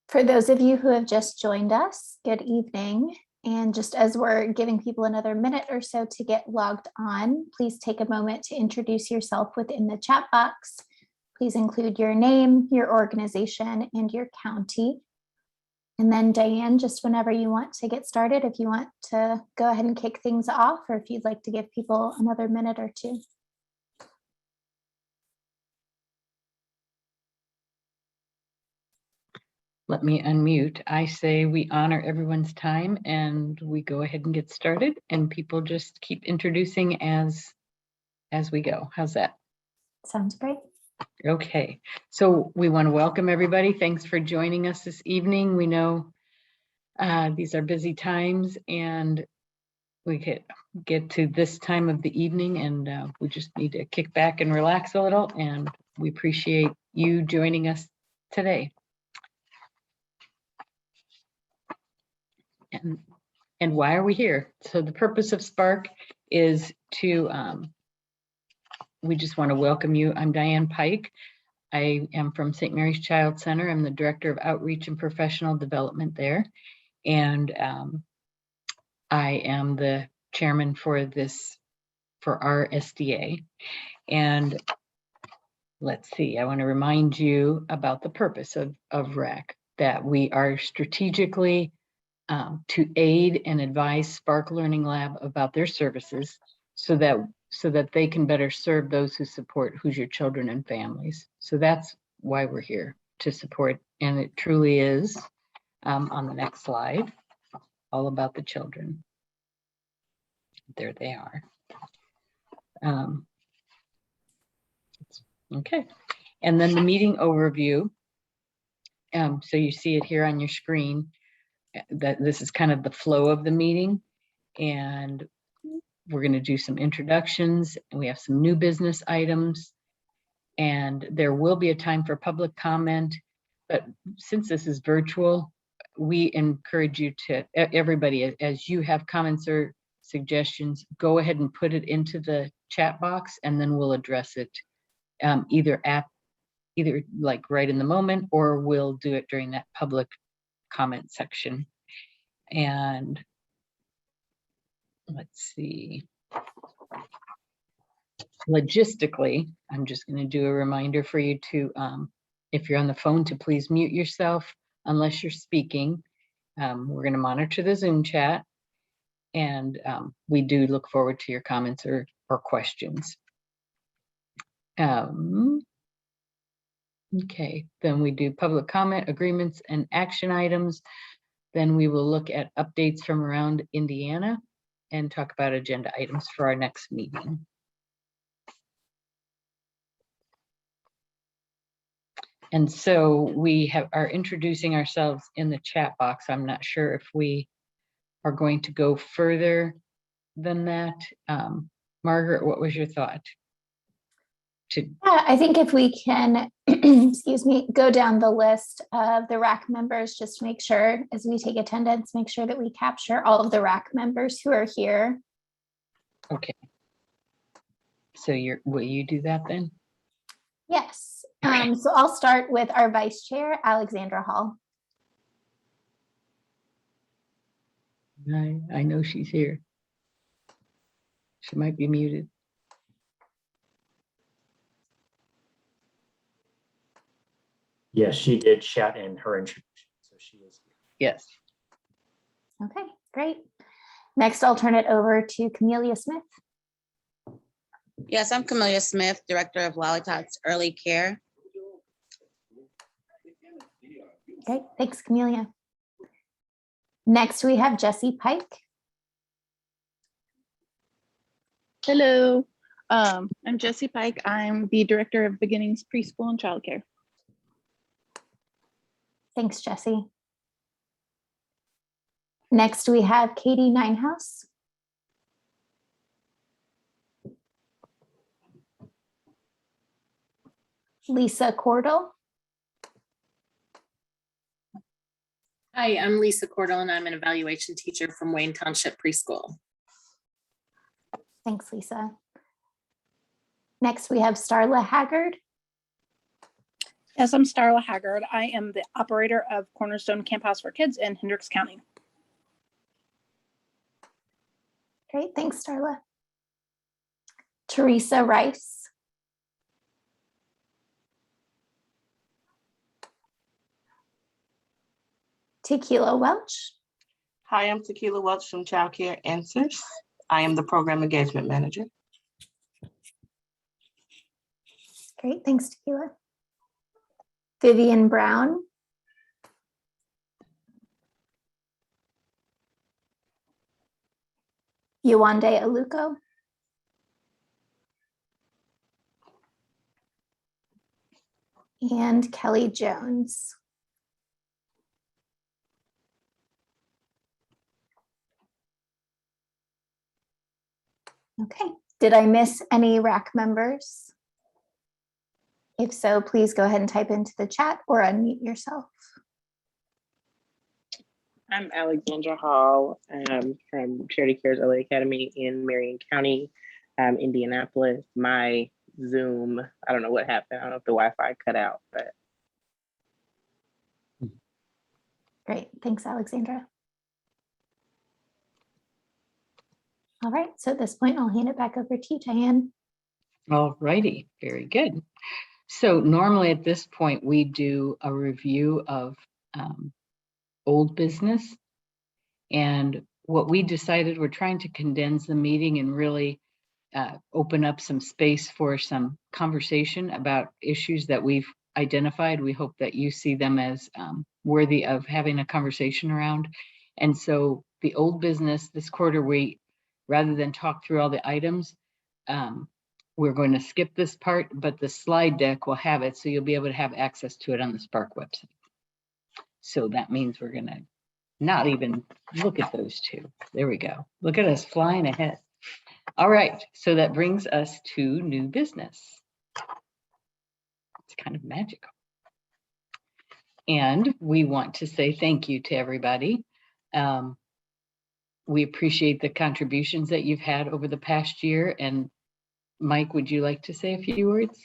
For those of you who have just joined us, good evening. And just as we're giving people another minute or so to get logged on, please take a moment to introduce yourself within the chat box. Please include your name, your organization, and your county. And then Diane, just whenever you want to get started, if you want to go ahead and kick things off, or if you'd like to give people another minute or two. Let me unmute. I say we honor everyone's time and we go ahead and get started, and people just keep introducing as we go. How's that? Sounds great. Okay, so we want to welcome everybody. Thanks for joining us this evening. We know these are busy times and we get to this time of the evening, and we just need to kick back and relax a little, and we appreciate you joining us today. And why are we here? So the purpose of Spark is to, we just want to welcome you. I'm Diane Pike. I am from St. Mary's Child Center. I'm the Director of Outreach and Professional Development there. And I am the chairman for our SDA. And let's see, I want to remind you about the purpose of RAC, that we are strategically to aid and advise Spark Learning Lab about their services so that they can better serve those who support Hoosier children and families. So that's why we're here, to support, and it truly is, on the next slide, all about the children. There they are. Okay, and then the meeting overview. So you see it here on your screen, that this is kind of the flow of the meeting, and we're going to do some introductions, and we have some new business items, and there will be a time for public comment. But since this is virtual, we encourage you to, everybody, as you have comments or suggestions, go ahead and put it into the chat box, and then we'll address it either like right in the moment, or we'll do it during that public comment section. And let's see, logistically, I'm just going to do a reminder for you to, if you're on the phone, to please mute yourself unless you're speaking. We're going to monitor the Zoom chat, and we do look forward to your comments or questions. Okay, then we do public comment, agreements, and action items. Then we will look at updates from around Indiana and talk about agenda items for our next meeting. And so we are introducing ourselves in the chat box. I'm not sure if we are going to go further than that. Margaret, what was your thought? I think if we can, excuse me, go down the list of the RAC members, just to make sure, as we take attendance, make sure that we capture all of the RAC members who are here. Okay. So will you do that then? Yes. So I'll start with our Vice Chair, Alexandra Hall. I know she's here. She might be muted. Yes, she did chat in her introduction, so she is here. Yes. Okay, great. Next, I'll turn it over to Camelia Smith. Yes, I'm Camelia Smith, Director of Lollipops Early Care. Okay, thanks, Camelia. Next, we have Jessie Pike. Hello, I'm Jessie Pike. I'm the Director of Beginnings Preschool and Childcare. Thanks, Jessie. Next, we have Katie Ninehouse. Lisa Cordell. Hi, I'm Lisa Cordell, and I'm an evaluation teacher from Wayne Township Preschool. Thanks, Lisa. Next, we have Starla Haggard. Yes, I'm Starla Haggard. I am the operator of Cornerstone Camp House for Kids in Hendricks County. Great, thanks, Starla. Teresa Rice. Tequila Welch. Hi, I'm Tequila Welch from Child Care Answers. I am the Program Engagement Manager. Great, thanks, Tequila. Vivian Brown. Yewande Aluko. And Kelly Jones. Okay, did I miss any RAC members? If so, please go ahead and type into the chat or unmute yourself. I'm Alexandra Hall from Charity Cares LA Academy in Marion County, Indianapolis. My Zoom, I don't know what happened. I don't know if the Wi-Fi cut out, but. Great, thanks, Alexandra. All right, so at this point, I'll hand it back over to you, Diane. All righty, very good. So normally at this point, we do a review of old business. And what we decided, we're trying to condense the meeting and really open up some space for some conversation about issues that we've identified. We hope that you see them as worthy of having a conversation around. And so the old business this quarter, rather than talk through all the items, we're going to skip this part, but the slide deck will have it, so you'll be able to have access to it on the Spark website. So that means we're going to not even look at those two. There we go. Look at us flying ahead. All right, so that brings us to new business. It's kind of magical. And we want to say thank you to everybody. We appreciate the contributions that you've had over the past year. And Mike, would you like to say a few words?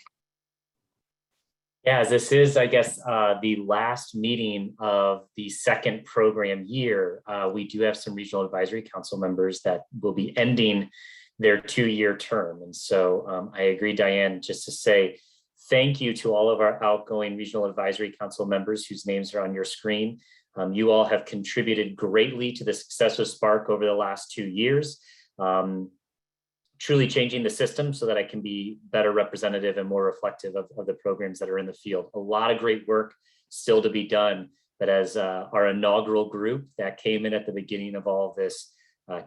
Yeah, as this is, I guess, the last meeting of the second program year, we do have some regional advisory council members that will be ending their 2-year term. And so I agree, Diane, just to say thank you to all of our outgoing regional advisory council members whose names are on your screen. You all have contributed greatly to the success of Spark over the last 2 years. Truly changing the system so that I can be better representative and more reflective of the programs that are in the field. A lot of great work still to be done, but as our inaugural group that came in at the beginning of all of this,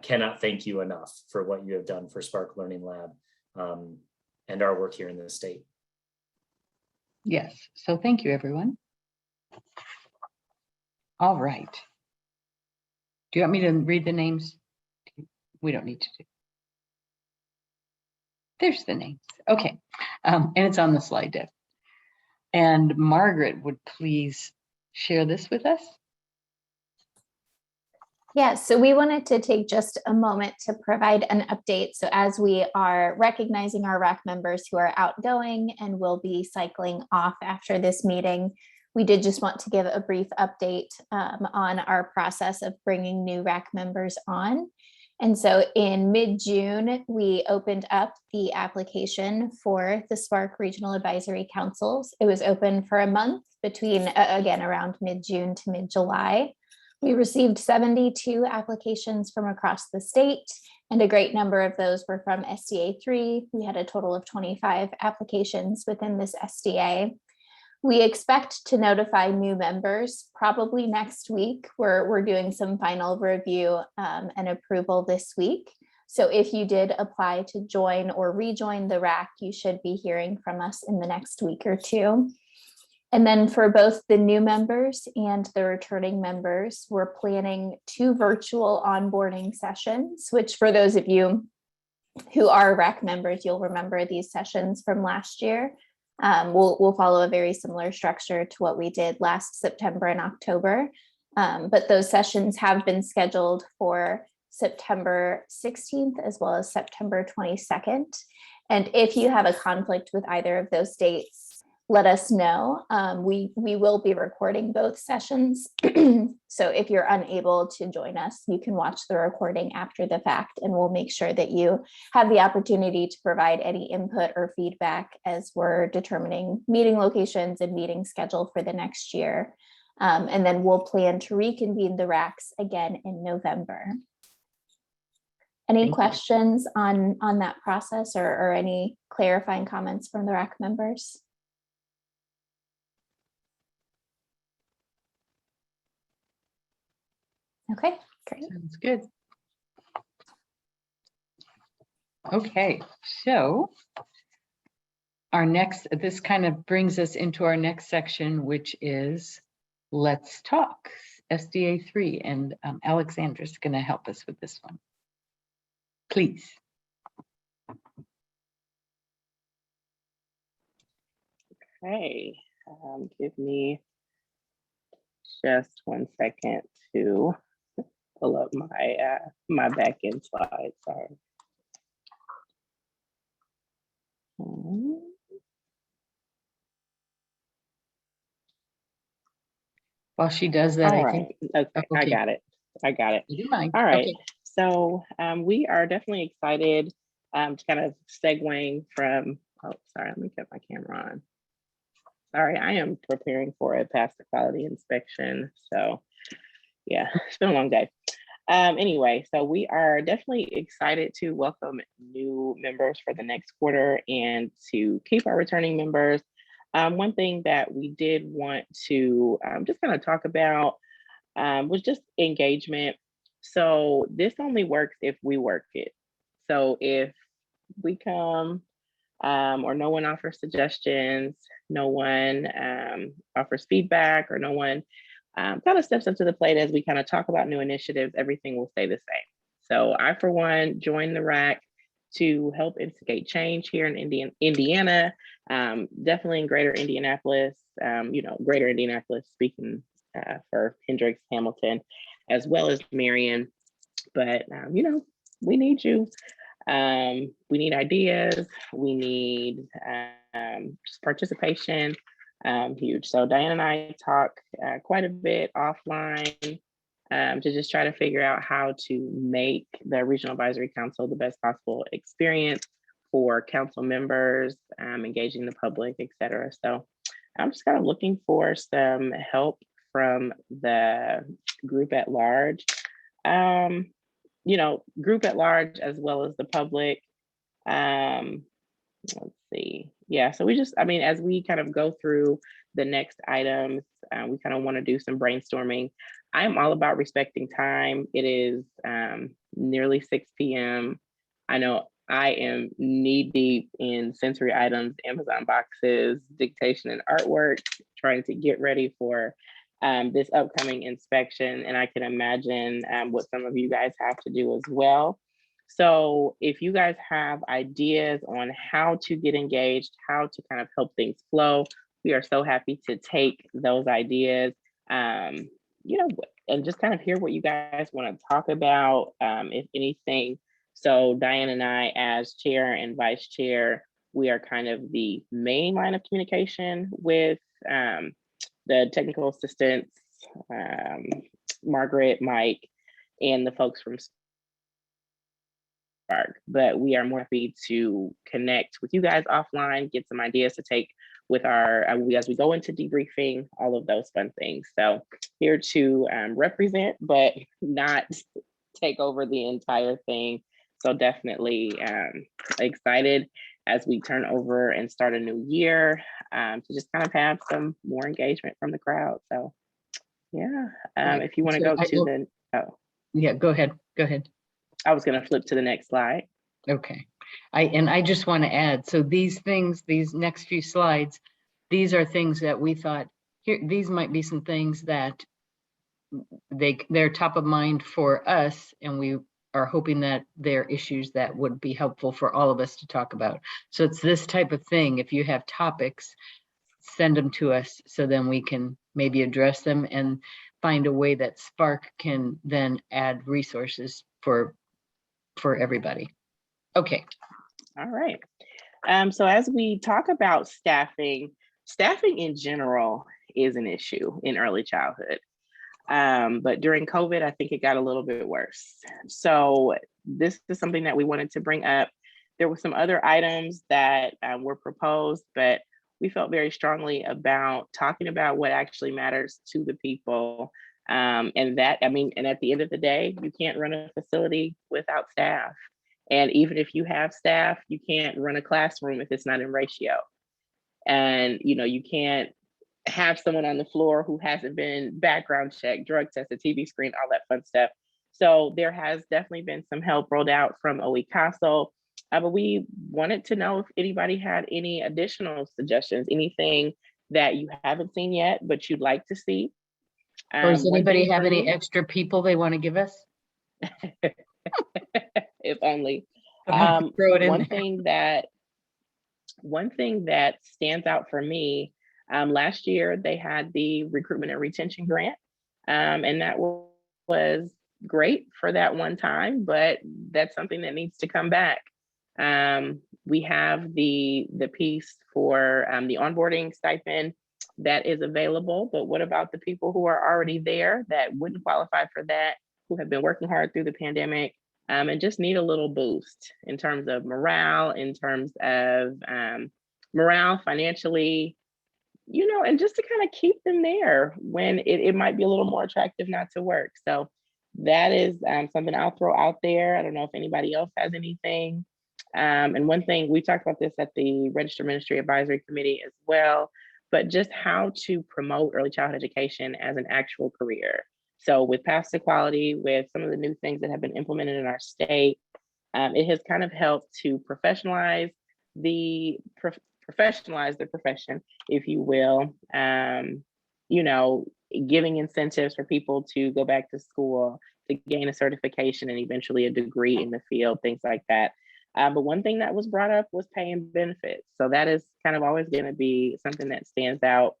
cannot thank you enough for what you have done for Spark Learning Lab and our work here in the state. Yes, so thank you, everyone. All right. Do you want me to read the names? We don't need to do. There's the names. Okay. And it's on the slide deck. And Margaret would please share this with us. Yeah, so we wanted to take just a moment to provide an update. So as we are recognizing our RAC members who are outgoing and will be cycling off after this meeting, we did just want to give a brief update on our process of bringing new RAC members on. And so in mid-June, we opened up the application for the Spark Regional Advisory Councils. It was open for a month between, again, around mid-June to mid-July. We received 72 applications from across the state, and a great number of those were from SDA 3. We had a total of 25 applications within this SDA. We expect to notify new members probably next week. We're doing some final review and approval this week. So if you did apply to join or rejoin the RAC, you should be hearing from us in the next week or two. And then for both the new members and the returning members, we're planning 2 virtual onboarding sessions, which for those of you who are RAC members, you'll remember these sessions from last year. We'll follow a very similar structure to what we did last September and October, but those sessions have been scheduled for September 16th as well as September 22nd. And if you have a conflict with either of those dates, let us know. We will be recording both sessions. So if you're unable to join us, you can watch the recording after the fact, and we'll make sure that you have the opportunity to provide any input or feedback as we're determining meeting locations and meeting schedule for the next year. And then we'll plan to reconvene the RACs again in November. Any Thank you. questions on that process or any clarifying comments from the RAC members? Okay, great. Sounds good. Okay, so this kind of brings us into our next section, which is Let's Talk, SDA 3, and Alexandra's going to help us with this one. Please. Okay, give me just 1 second to pull up my my back end slides. Sorry. While she does that, All I right. think. Okay, I got it. You mind? All right. Okay. So we are definitely excited to kind of segueing from, oh, sorry, let me get my camera on. Sorry, I am preparing for a pass the quality inspection. So yeah, it's been a long day. Anyway, so we are definitely excited to welcome new members for the next quarter and to keep our returning members. One thing that we did want to just kind of talk about was just engagement. So this only works if we work it. So if we come or no one offers suggestions, no one offers feedback, or no one kind of steps up to the plate as we kind of talk about new initiatives, everything will stay the same. So I, for one, joined the RAC to help instigate change here in Indiana, definitely in greater Indianapolis, greater Indianapolis, speaking for Hendricks, Hamilton, as well as Marion. But, we need you. We need ideas. We need just participation. Huge. So Diane and I talk quite a bit offline to just try to figure out how to make the Regional Advisory Council the best possible experience for council members, engaging the public, et cetera. So I'm just kind of looking for some help from the group at large, group at large as well as the public. Let's see. Yeah, so as we kind of go through the next items, we kind of want to do some brainstorming. I'm all about respecting time. It is nearly 6 p.m. I know I am knee deep in sensory items, Amazon boxes, dictation and artwork, trying to get ready for this upcoming inspection. And I can imagine what some of you guys have to do as well. So if you guys have ideas on how to get engaged, how to kind of help things flow, we are so happy to take those ideas, and just kind of hear what you guys want to talk about, if anything. So Diane and I, as chair and vice chair, we are kind of the main line of communication with the technical assistants, Margaret, Mike, and the folks from Spark. But we are more happy to connect with you guys offline, get some ideas to take with as we go into debriefing, all of those fun things. So here to represent, but not take over the entire thing. So definitely excited as we turn over and start a new year to just kind of have some more engagement from the crowd. So yeah, if you want to go to Yeah, go ahead. I was going to flip to the next slide. Okay. I just want to add, so these next few slides, these are things that we thought these might be some things that they're top of mind for us, and we are hoping that they're issues that would be helpful for all of us to talk about. So it's this type of thing. If you have topics, send them to us so then we can maybe address them and find a way that Spark can then add resources for everybody. Okay. All right. So as we talk about staffing, staffing in general is an issue in early childhood. But during COVID, I think it got a little bit worse. So this is something that we wanted to bring up. There were some other items that were proposed, but we felt very strongly about talking about what actually matters to the people. And that, I mean, and at the end of the day, you can't run a facility without staff. And even if you have staff, you can't run a classroom if it's not in ratio. And, you know, you can't have someone on the floor who hasn't been background checked, drug tested, TV screen, all that fun stuff. So there has definitely been some help rolled out from OE Castle. But we wanted to know if anybody had any additional suggestions, anything that you haven't seen yet, but you'd like to see. Or does One anybody thing have for any me- extra people they want to give us? if only. Throw it in One there. thing that stands out for me, last year they had the recruitment and retention grant, and that was great for that one time, but that's something that needs to come back. We have the piece for the onboarding stipend that is available, but what about the people who are already there that wouldn't qualify for that, who have been working hard through the pandemic, and just need a little boost in terms of morale, in terms of morale financially, you know, and just to kind of keep them there when it might be a little more attractive not to work. So that is something I'll throw out there. I don't know if anybody else has anything. And one thing, we talked about this at the Registered Ministry Advisory Committee as well, but just how to promote early childhood education as an actual career. So with Paths to Quality, with some of the new things that have been implemented in our state, it has kind of helped to professionalize the profession, if you will. You know, giving incentives for people to go back to school, to gain a certification and eventually a degree in the field, things like that. But one thing that was brought up was pay and benefits. So that is kind of always going to be something that stands out,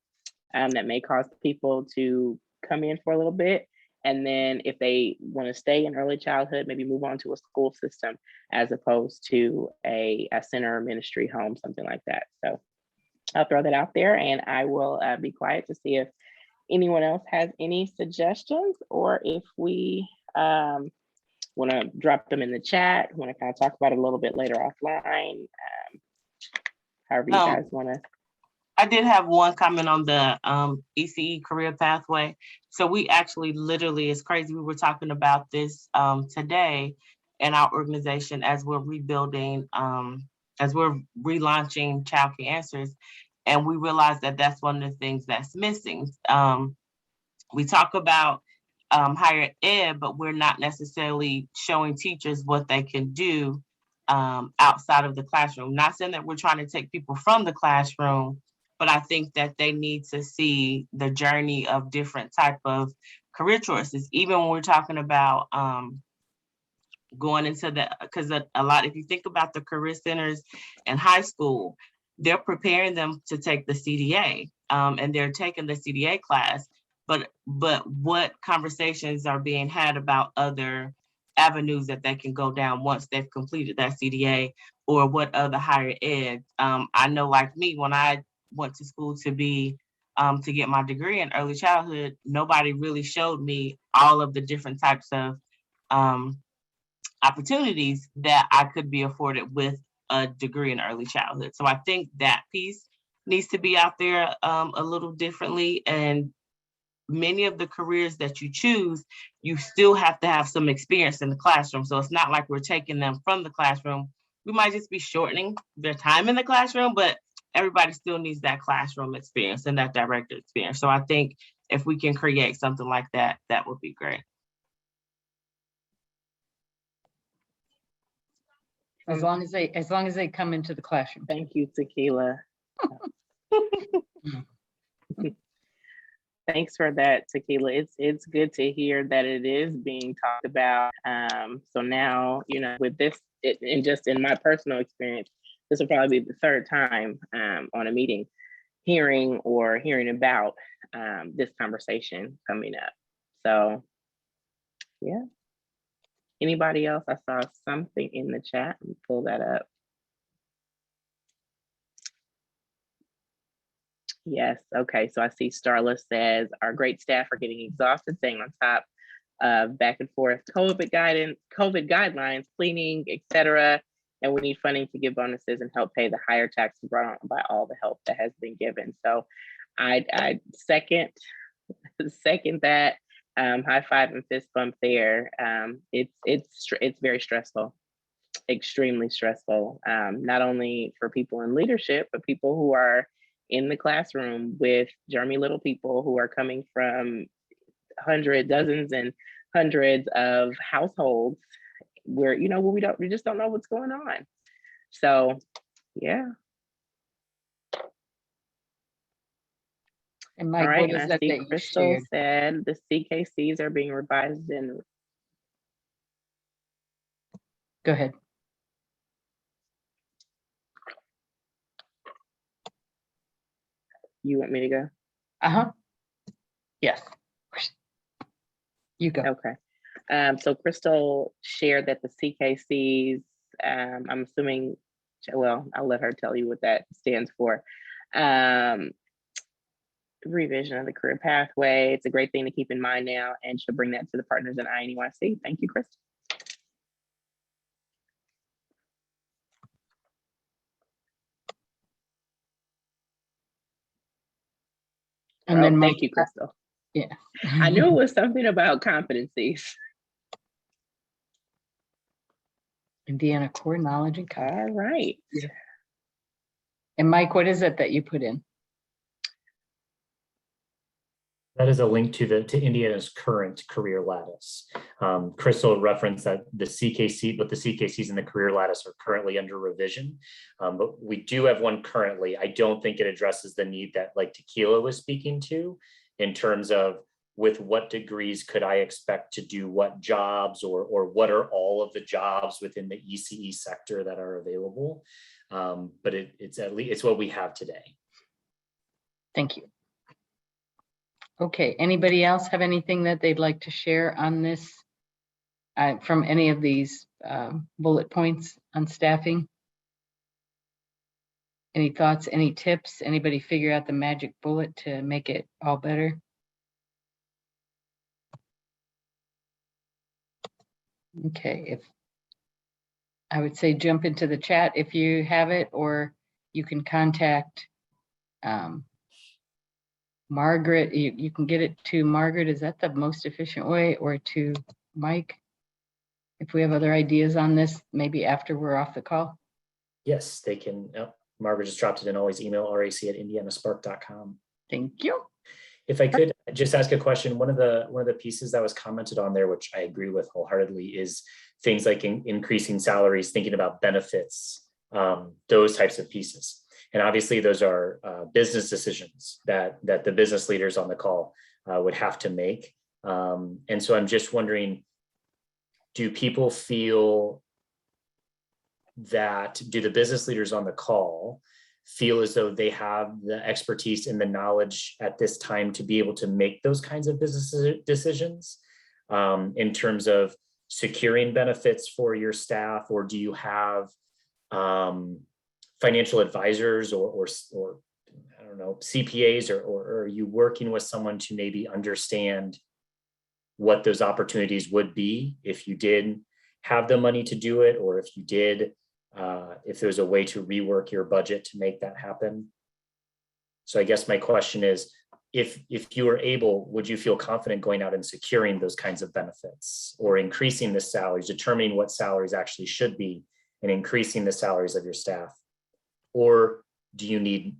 that may cause people to come in for a little bit. And then if they want to stay in early childhood, maybe move on to a school system as opposed to a center or ministry home, something like that. So I'll throw that out there, and I will be quiet to see if anyone else has any suggestions, or if we want to drop them in the chat, want to kind of talk about it a little bit later offline. However you guys want to. I did have one comment on the ECE career pathway. So we actually literally, it's crazy, we were talking about this today in our organization as we're rebuilding, as we're relaunching Child Care Answers, and we realized that that's one of the things that's missing. We talk about higher ed, but we're not necessarily showing teachers what they can do outside of the classroom. Not saying that we're trying to take people from the classroom, but I think that they need to see the journey of different type of career choices. Even when we're talking about going into because a lot, if you think about the career centers in high school, they're preparing them to take the CDA, and they're taking the CDA class. But what conversations are being had about other avenues that they can go down once they've completed that CDA, or what other higher ed? I know, like me, when I went to school to get my degree in early childhood, nobody really showed me all of the different types of opportunities that I could be afforded with a degree in early childhood. So I think that piece needs to be out there a little differently. And many of the careers that you choose, you still have to have some experience in the classroom. So it's not like we're taking them from the classroom. We might just be shortening their time in the classroom, but everybody still needs that classroom experience and that direct experience. So I think if we can create something like that, that would be great. As long as they come into the classroom. Thank you, Tequila. Thanks for that, Tequila. It's good to hear that it is being talked about. So now, you know, with this, and just in my personal experience, this will probably be the third time on a meeting hearing about this conversation coming up. So, yeah. Anybody else? I saw something in the chat. Let me pull that up. Yes. Okay. So I see Starla says our great staff are getting exhausted, staying on top of back and forth COVID guidance, COVID guidelines, cleaning, etc. And we need funding to give bonuses and help pay the higher taxes brought on by all the help that has been given. So I second that. High five and fist bump there. It's very stressful, extremely stressful, not only for people in leadership, but people who are in the classroom with germy little people who are coming from dozens and hundreds of households where, we just don't know what's going on. So, yeah. And Mike, All right. what And is I that see that you Crystal shared? said the CKCs are being revised and Go ahead. you want me to go? Uh-huh. Yes. You go. Okay. So Crystal shared that the CKCs, I'm assuming, well, I'll let her tell you what that stands for. Revision of the career pathway. It's a great thing to keep in mind now, and she'll bring that to the partners in INEYC. Thank you, Crystal. And then Mike, thank you, Crystal. yeah. I knew it was something about competencies. Indiana core knowledge and All right. Yeah. And Mike, what is it that you put in? That is a link to Indiana's current career lattice. Crystal referenced that the CKCs in the career lattice are currently under revision, but we do have one currently. I don't think it addresses the need that like Tequila was speaking to in terms of with what degrees could I expect to do what jobs or what are all of the jobs within the ECE sector that are available. But it's what we have today. Thank you. Okay, anybody else have anything that they'd like to share on this from any of these bullet points on staffing? Any thoughts, any tips? Anybody figure out the magic bullet to make it all better? Okay, if I would say jump into the chat if you have it, or you can contact Margaret. You can get it to Margaret. Is that the most efficient way, or to Mike? If we have other ideas on this, maybe after we're off the call. Yes, they can. Margaret just dropped it in. Always email rac@indianaspark.com. Thank you. If I could just ask a question, one of the pieces that was commented on there, which I agree with wholeheartedly, is things like increasing salaries, thinking about benefits, those types of pieces. And obviously, those are business decisions that the business leaders on the call would have to make. And so I'm just wondering, do people feel that, do the business leaders on the call feel as though they have the expertise and the knowledge at this time to be able to make those kinds of business decisions in terms of securing benefits for your staff? Or do you have financial advisors or I don't know, CPAs, or are you working with someone to maybe understand what those opportunities would be if you did have the money to do it, or if you did, if there's a way to rework your budget to make that happen? So I guess my question is, if you were able, would you feel confident going out and securing those kinds of benefits, or increasing the salaries, determining what salaries actually should be and increasing the salaries of your staff? Or do you need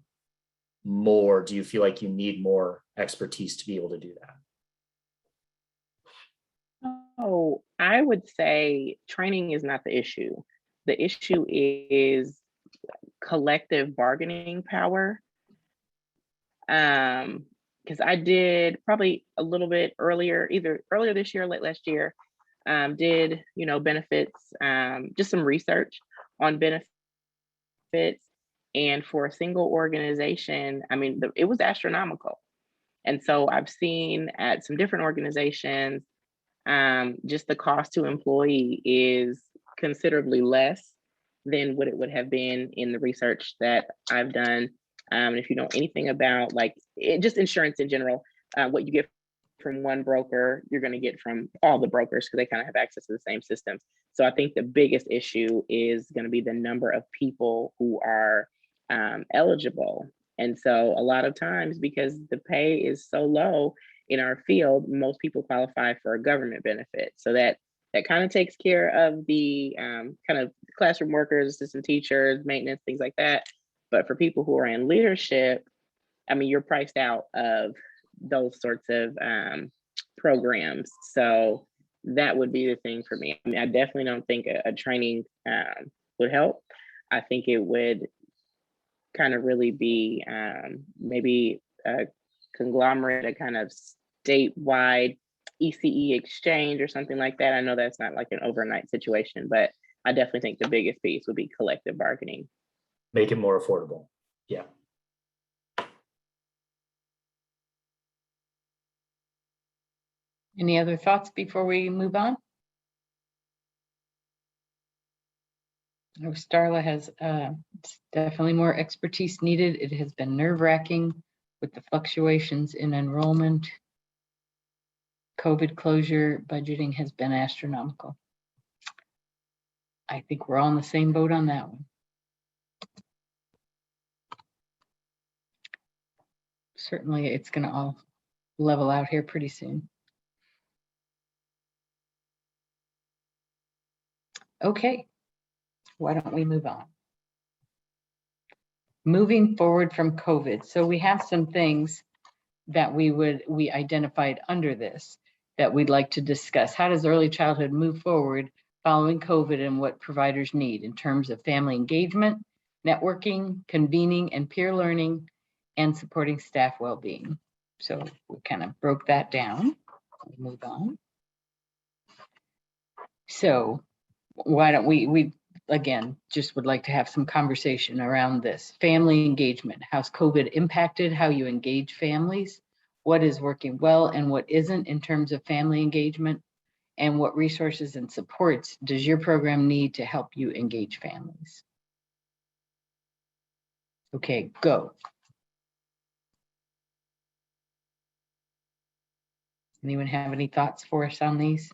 more? Do you feel like you need more expertise to be able to do that? Oh, I would say training is not the issue. The issue is collective bargaining power. Because I did probably a little bit earlier, either earlier this year or late last year, did, benefits, just some research on benefits. And for a single organization, I mean, it was astronomical. And so I've seen at some different organizations, just the cost to employee is considerably less than what it would have been in the research that I've done And if you know anything about like just insurance in general, what you get from one broker, you're going to get from all the brokers because they kind of have access to the same systems. So I think the biggest issue is going to be the number of people who are eligible. And so a lot of times, because the pay is so low in our field, most people qualify for a government benefit. So that kind of takes care of the kind of classroom workers, assistant teachers, maintenance, things like that. But for people who are in leadership, I mean, you're priced out of those sorts of programs. So that would be the thing for me. I mean, I definitely don't think a training would help. I think it would kind of really be maybe a conglomerate, a kind of statewide ECE exchange or something like that. I know that's not like an overnight situation, but I definitely think the biggest piece would be collective bargaining. Make it more affordable. Yeah. Any other thoughts before we move on? Oh, Starla has definitely more expertise needed. It has been nerve-wracking with the fluctuations in enrollment. COVID closure budgeting has been astronomical. I think we're all in the same boat on that one. Certainly, it's going to all level out here pretty soon. Okay, why don't we move on? Moving forward from COVID. So we have some things that we identified under this that we'd like to discuss. How does early childhood move forward following COVID and what providers need in terms of family engagement, networking, convening and peer learning, and supporting staff well-being? So we kind of broke that down. We'll move on. So why don't we again, just would like to have some conversation around this. Family engagement. How's COVID impacted how you engage families? What is working well and what isn't in terms of family engagement? And what resources and supports does your program need to help you engage families? Okay, go. Anyone have any thoughts for us on these?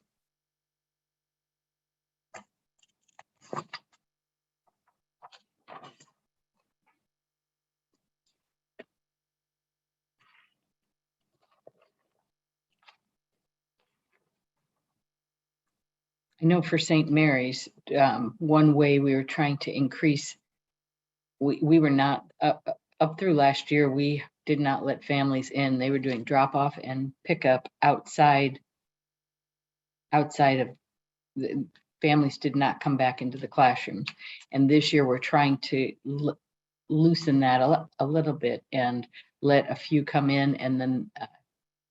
I know for St. Mary's, one way we were trying to increase, we were not, up through last year, we did not let families in. They were doing drop off and pickup outside of the families did not come back into the classrooms. And this year we're trying to loosen that a little bit and let a few come in and then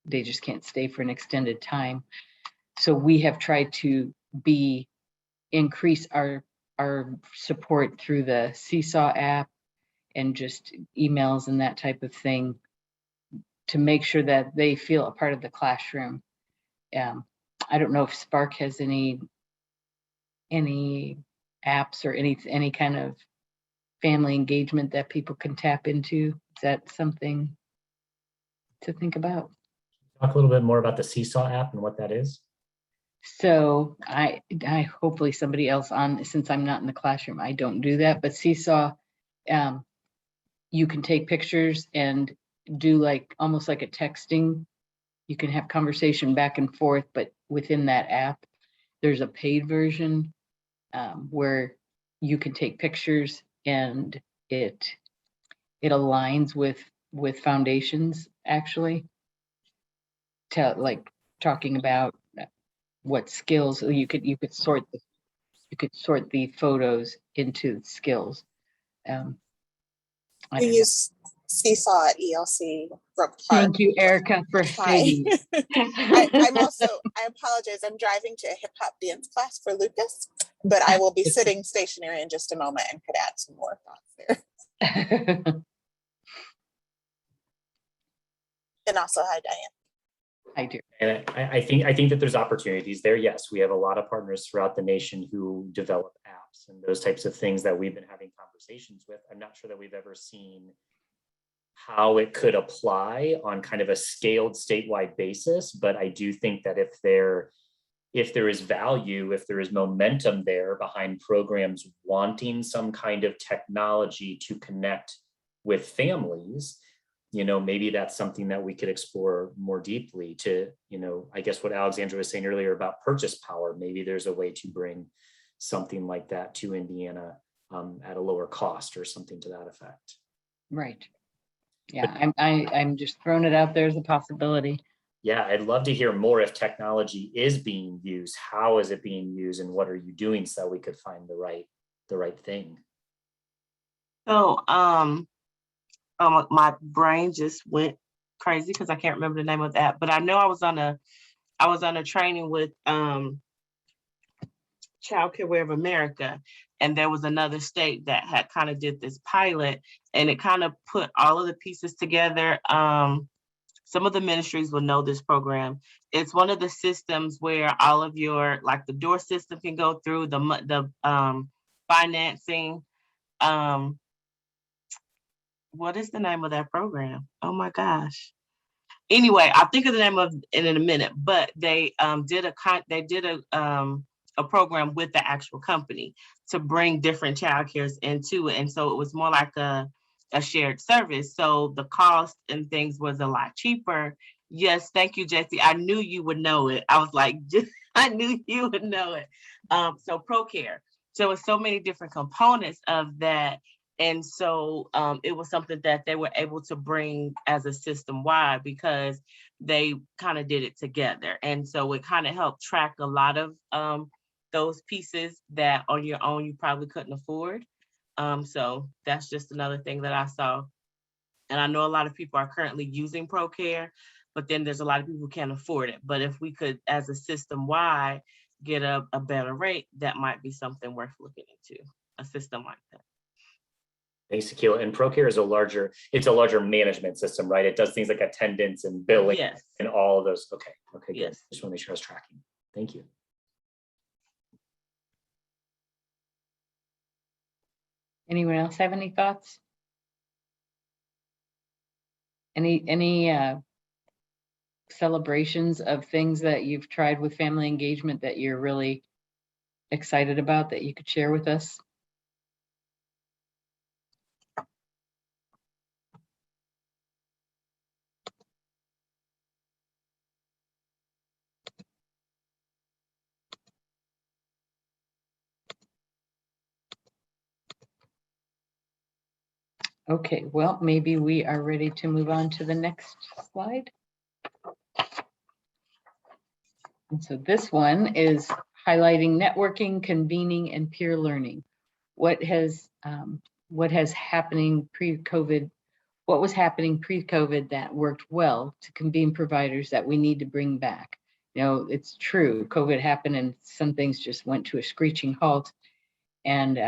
they just can't stay for an extended time. So we have tried to increase our support through the Seesaw app and just emails and that type of thing to make sure that they feel a part of the classroom. I don't know if Spark has any apps or any kind of family engagement that people can tap into. Is that something to think about? Talk a little bit more about the Seesaw app and what that is. So I hopefully somebody else on, since I'm not in the classroom, I don't do that, but Seesaw, you can take pictures and do like almost like a texting. You can have conversation back and forth, but within that app, there's a paid version where you can take pictures and it aligns with foundations actually, to like talking about what skills you could sort the photos into skills. We use Seesaw at ELC Brook Park. Thank you, Erica, for saying. I apologize. I'm driving to a hip hop dance class for Lucas, but I will be sitting stationary in just a moment and could add some more thoughts there. And also, hi, Diane. I do. And I think that there's opportunities there. Yes, we have a lot of partners throughout the nation who develop apps and those types of things that we've been having conversations with. I'm not sure that we've ever seen how it could apply on kind of a scaled statewide basis. But I do think that if there is value, if there is momentum there behind programs wanting some kind of technology to connect with families, maybe that's something that we could explore more deeply to, I guess what Alexandra was saying earlier about purchase power. Maybe there's a way to bring something like that to Indiana at a lower cost or something to that effect. Right. Yeah, I'm just throwing it out there as a possibility. Yeah, I'd love to hear more if technology is being used. How is it being used, and what are you doing so we could find the right thing? So, my brain just went crazy because I can't remember the name of that. But I know I was on a training with Child Care Way of America, and there was another state that had kind of did this pilot, and it kind of put all of the pieces together. Some of the ministries will know this program. It's one of the systems where all of your, like the door system can go through, the financing. What is the name of that program? Oh my gosh. Anyway, I'll think of the name of it in a minute, but they did a program with the actual company to bring different child cares into it. And so it was more like a shared service. So the cost and things was a lot cheaper. Yes, thank you, Jesse. I knew you would know it. I was like, I knew you would know it. So ProCare. So it's so many different components of that. And so it was something that they were able to bring as a system wide because they kind of did it together. And so it kind of helped track a lot of those pieces that on your own you probably couldn't afford. So that's just another thing that I saw. And I know a lot of people are currently using ProCare, but then there's a lot of people who can't afford it. But if we could, as a system wide, get a better rate, that might be something worth looking into, a system like that. Thanks, Akila. And ProCare is a larger management system, right? It does things like attendance and billing. Yes. And all of those. Okay, good. Yes. Just want to make sure I was tracking. Thank you. Anyone else have any thoughts? Any celebrations of things that you've tried with family engagement that you're really excited about that you could share with us? Okay, well, maybe we are ready to move on to the next slide. And so this one is highlighting networking, convening, and peer learning. What was happening pre-COVID that worked well to convene providers that we need to bring back? It's true, COVID happened and some things just went to a screeching halt. And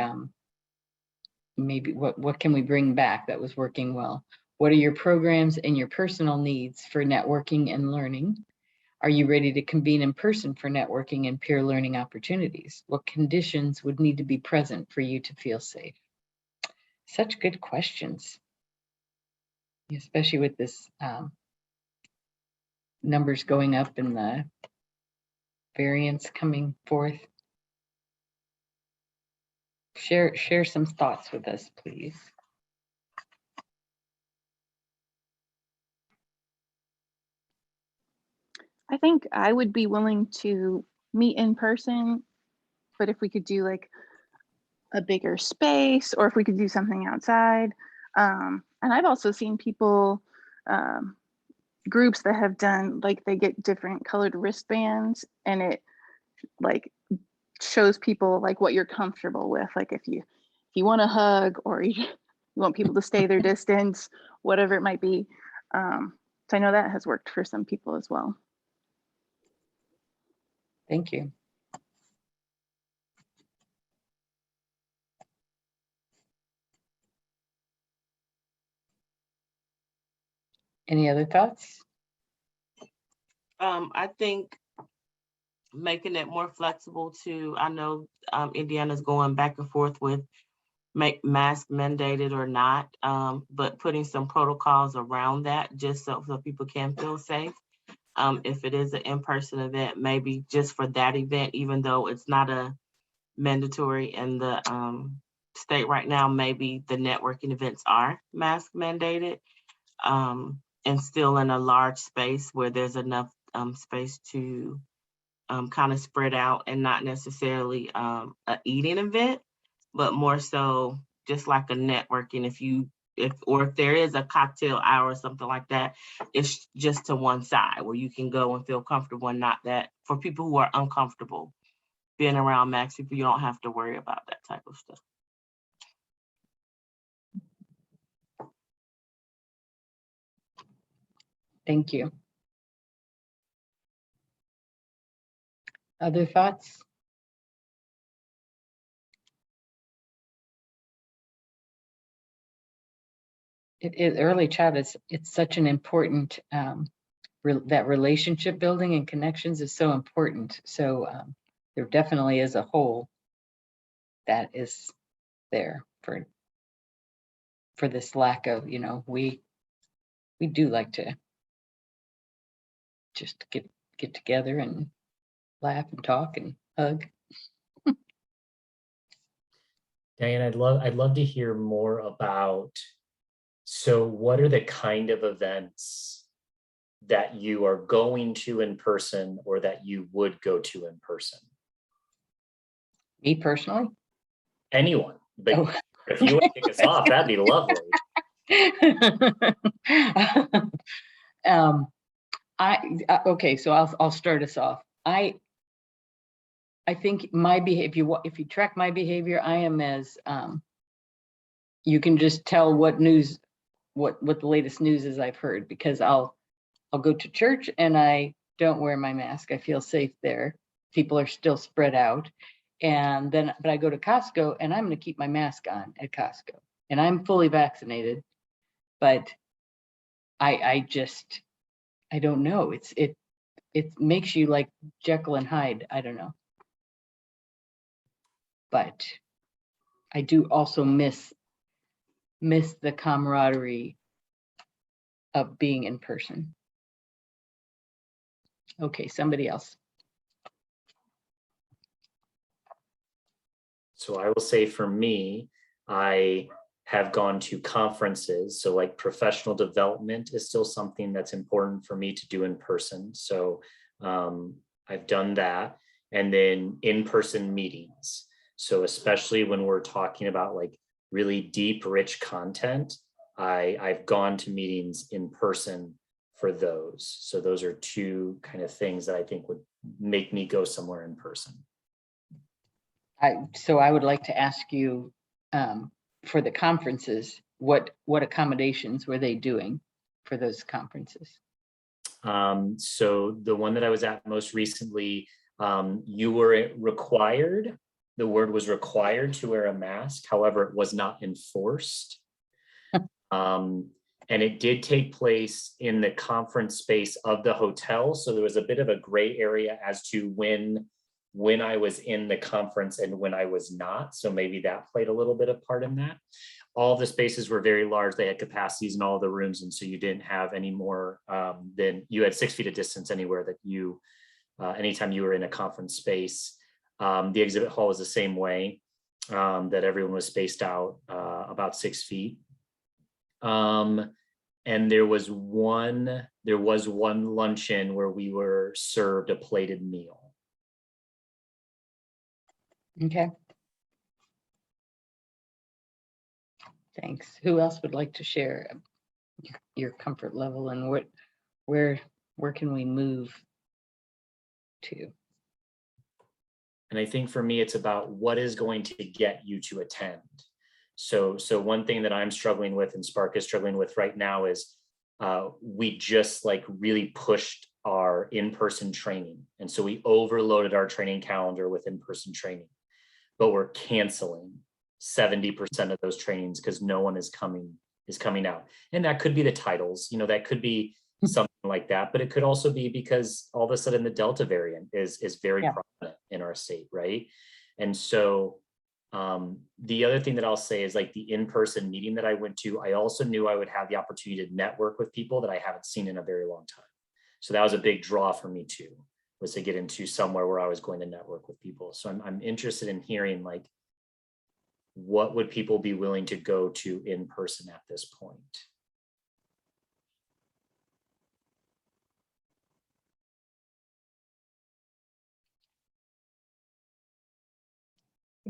maybe what can we bring back that was working well? What are your programs and your personal needs for networking and learning? Are you ready to convene in person for networking and peer learning opportunities? What conditions would need to be present for you to feel safe? Such good questions, especially with this numbers going up and the variants coming forth. Share some thoughts with us, please. I think I would be willing to meet in person, but if we could do like a bigger space or if we could do something outside. And I've also seen people, groups that have done, like they get different colored wristbands and it like shows people like what you're comfortable with. Like if you want a hug or you want people to stay their distance, whatever it might be. So I know that has worked for some people as well. Thank you. Any other thoughts? I think making it more flexible to, I know Indiana's going back and forth with make mask mandated or not, but putting some protocols around that just so people can feel safe. If it is an in-person event, maybe just for that event, even though it's not a mandatory in the state right now, maybe the networking events are mask mandated, and still in a large space where there's enough space to kind of spread out, and not necessarily a eating event, but more so just like a networking. If there is a cocktail hour or something like that, it's just to one side where you can go and feel comfortable, and not that for people who are uncomfortable being around max people, you don't have to worry about that type of stuff. Thank you. Other thoughts? It is early childhood. It's such an important, that relationship building and connections is so important. So there definitely is a hole that is there for this lack of, we do like to just get together and laugh and talk and hug. Diane, I'd love to hear more about, so what are the kind of events that you are going to in person, or that you would go to in person? Me personally? Anyone, but Oh. if you want to kick us off, that'd be lovely. Okay, so I'll start us off. I think my behavior, if you track my behavior, I am as you can just tell what news, what the latest news is I've heard, because I'll go to church and I don't wear my mask. I feel safe there. People are still spread out. And then, but I go to Costco and I'm going to keep my mask on at Costco, and I'm fully vaccinated, but I don't know. It makes you like Jekyll and Hyde. I don't know. But I do also miss the camaraderie of being in person. Okay, somebody else. So I will say, for me, I have gone to conferences. So like professional development is still something that's important for me to do in person. So I've done that. And then in-person meetings. So especially when we're talking about like really deep, rich content, I've gone to meetings in person for those. So those are two kind of things that I think would make me go somewhere in person. So I would like to ask you, for the conferences, what accommodations were they doing for those conferences? So the one that I was at most recently, you were required, the word was required to wear a mask. However, it was not enforced. And it did take place in the conference space of the hotel. So there was a bit of a gray area as to when I was in the conference and when I was not. So maybe that played a little bit of part in that. All the spaces were very large. They had capacities in all the rooms. And so you didn't have any more than, you had 6 feet of distance anywhere that you, anytime you were in a conference space. The exhibit hall was the same way, that everyone was spaced out about 6 feet. And there was one luncheon where we were served a plated meal. Okay. Thanks. Who else would like to share your comfort level, and where can we move to? And I think for me, it's about what is going to get you to attend. So one thing that I'm struggling with, and Spark is struggling with right now, is we just like really pushed our in-person training. And so we overloaded our training calendar with in-person training, but we're canceling 70% of those trainings because no one is coming out. And that could be the titles, that could be something like that, but it could also be because all of a sudden the Delta variant is very prominent in our state, right? And so The other thing that I'll say is like the in-person meeting that I went to, I also knew I would have the opportunity to network with people that I haven't seen in a very long time. So that was a big draw for me too, was to get into somewhere where I was going to network with people. So I'm interested in hearing like, what would people be willing to go to in person at this point?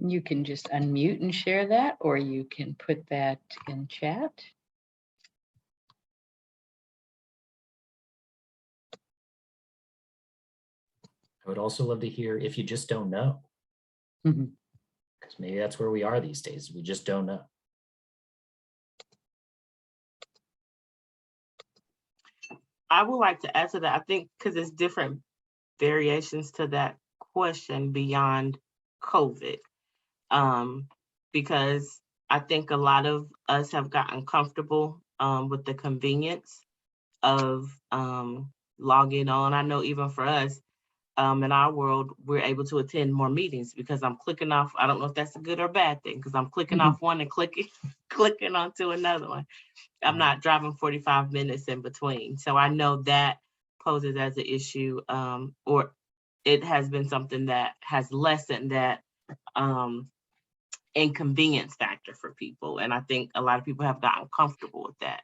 You can just unmute and share that, or you can put that in chat. I would also love to hear if you just don't know. Mhm. Because maybe that's where we are these days. We just don't know. I would like to answer that. I think because it's different variations to that question beyond COVID. Because I think a lot of us have gotten comfortable with the convenience of logging on. I know even for us, in our world, we're able to attend more meetings because I'm clicking off. I don't know if that's a good or bad thing because I'm clicking off one and clicking onto another one. I'm not driving 45 minutes in between. So I know that poses as an issue, or it has been something that has lessened that inconvenience factor for people. And I think a lot of people have gotten comfortable with that.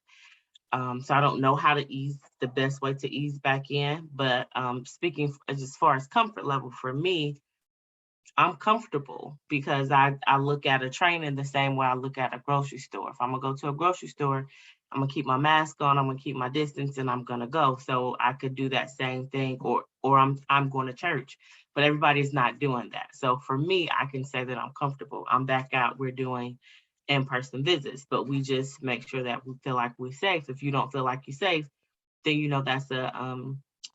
So I don't know how to ease the best way to ease back in, but speaking as far as comfort level for me, I'm comfortable because I look at a training the same way I look at a grocery store. If I'm gonna go to a grocery store, I'm gonna keep my mask on, I'm gonna keep my distance, and I'm gonna go. So I could do that same thing, or I'm going to church, but everybody's not doing that. So for me, I can say that I'm comfortable. I'm back out. We're doing in-person visits, but we just make sure that we feel like we're safe. If you don't feel like you're safe, then that's a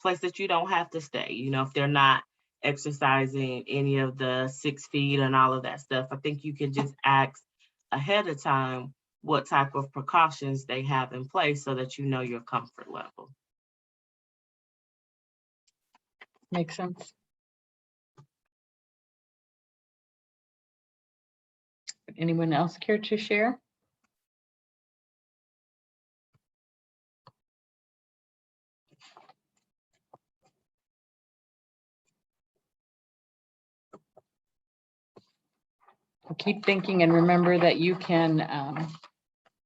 place that you don't have to stay. If they're not exercising any of the 6 feet and all of that stuff, I think you can just ask ahead of time what type of precautions they have in place so that you know your comfort level. Makes sense. Anyone else care to share? Keep thinking and remember that you can,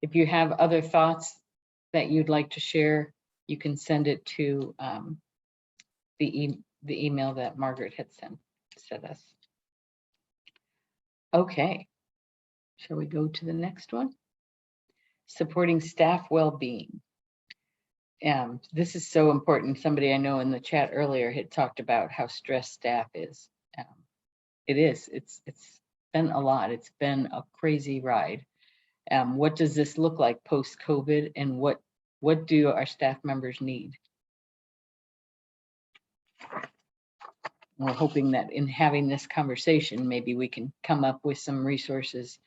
if you have other thoughts that you'd like to share, you can send it to the email that Margaret had sent us. Okay, shall we go to the next one? Supporting staff well-being. This is so important. Somebody I know in the chat earlier had talked about how stressed staff is. It is. It's been a lot. It's been a crazy ride. What does this look like post-COVID, and what do our staff members need? We're hoping that in having this conversation, maybe we can come up with some resources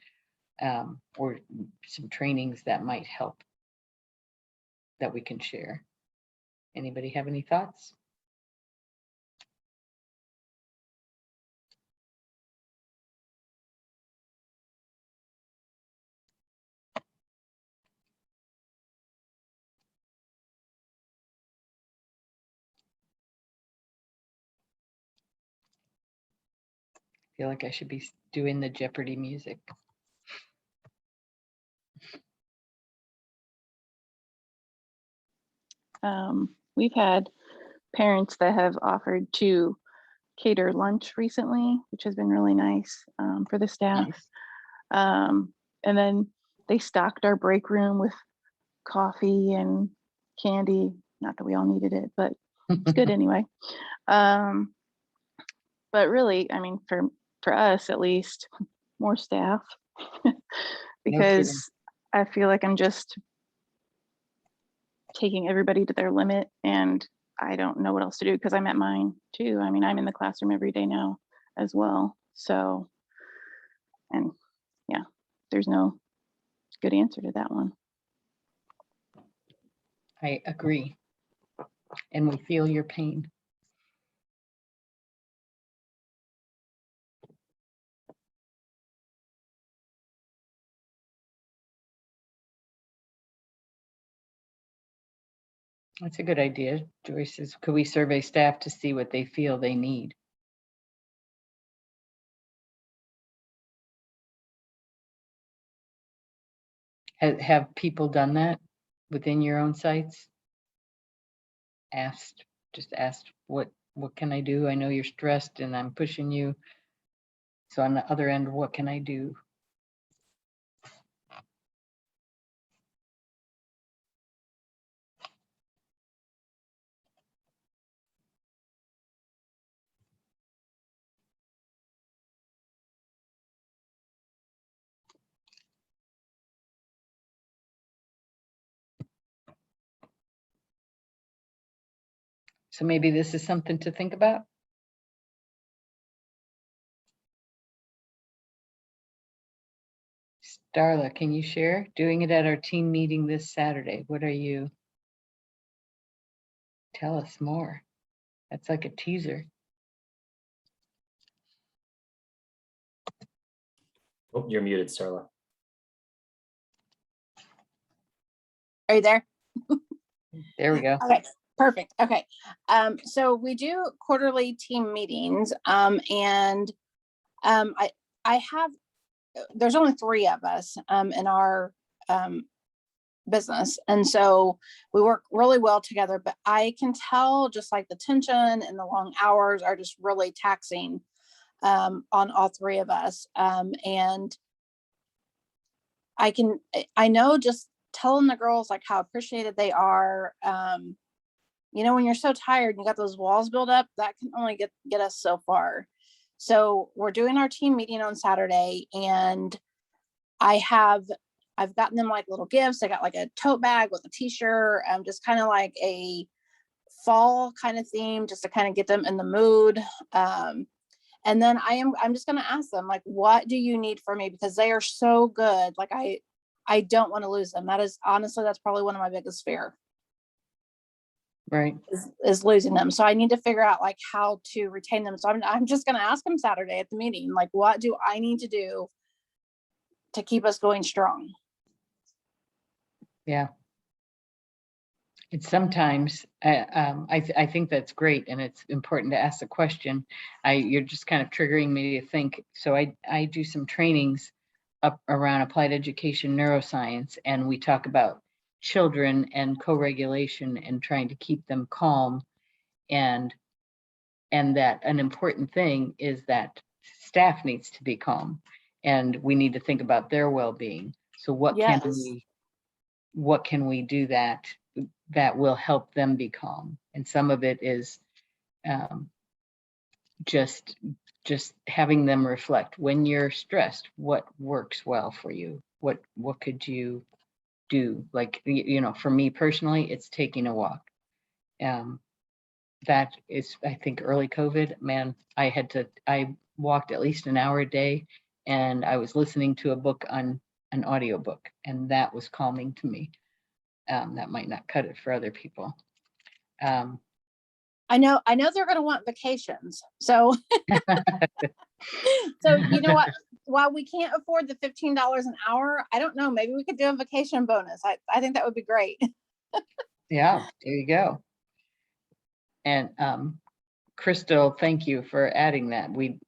or some trainings that might help that we can share. Anybody have any thoughts? I feel like I should be doing the Jeopardy music. We've had parents that have offered to cater lunch recently, which has been really nice for the staff. Nice. And then they stocked our break room with coffee and candy. Not that we all needed it, but it's good anyway. But really, I mean, for us at least, more staff because I feel like I'm just taking everybody to their limit, and I don't know what else to do because I'm at mine too. I mean, I'm in the classroom every day now as well. So, and yeah, there's no good answer to that one. I agree. And we feel your pain. That's a good idea. Joyce says, could we survey staff to see what they feel they need? Have people done that within your own sites? Just asked, what can I do? I know you're stressed and I'm pushing you. So on the other end, what can I do? So maybe this is something to think about. Darla, can you share? Doing it at our team meeting this Saturday. What are you? Tell us more. That's like a teaser. Oh, you're muted, Starla. Are you there? There we go. Okay, perfect. Okay. So we do quarterly team meetings. I have, there's only 3 of us in our business. And so we work really well together, but I can tell just like the tension and the long hours are just really taxing on all 3 of us. And I know just telling the girls like how appreciated they are. You know, when you're so tired and you got those walls built up, that can only get us so far. So we're doing our team meeting on Saturday, and I've gotten them like little gifts. I got like a tote bag with a t-shirt, just kind of like a fall kind of theme, just to kind of get them in the mood. And then I'm just going to ask them like, what do you need from me? Because they are so good. Like I don't want to lose them. That is honestly, that's probably one of my biggest fear. Right. Is losing them. So I need to figure out like how to retain them. So I'm just going to ask them Saturday at the meeting, like, what do I need to do to keep us going strong? Yeah. It's sometimes, I think that's great. And it's important to ask the question. You're just kind of triggering me to think. So I do some trainings up around applied education neuroscience, and we talk about children and co-regulation and trying to keep them calm, and that an important thing is that staff needs to be calm, and we need to think about their well-being. So what Yes. can we do that will help them be calm? And some of it is just having them reflect when you're stressed, what works well for you, what could you do? Like, you know, for me personally, it's taking a walk. That is, I think, early COVID, man, I walked at least an hour a day, and I was listening to a book on an audiobook, and that was calming to me. That might not cut it for other people. I know they're going to want vacations. So, so you know what, while we can't afford the $15 an hour, I don't know, maybe we could do a vacation bonus. I think that would be great. Yeah, there you go. And Crystal, thank you for adding that. We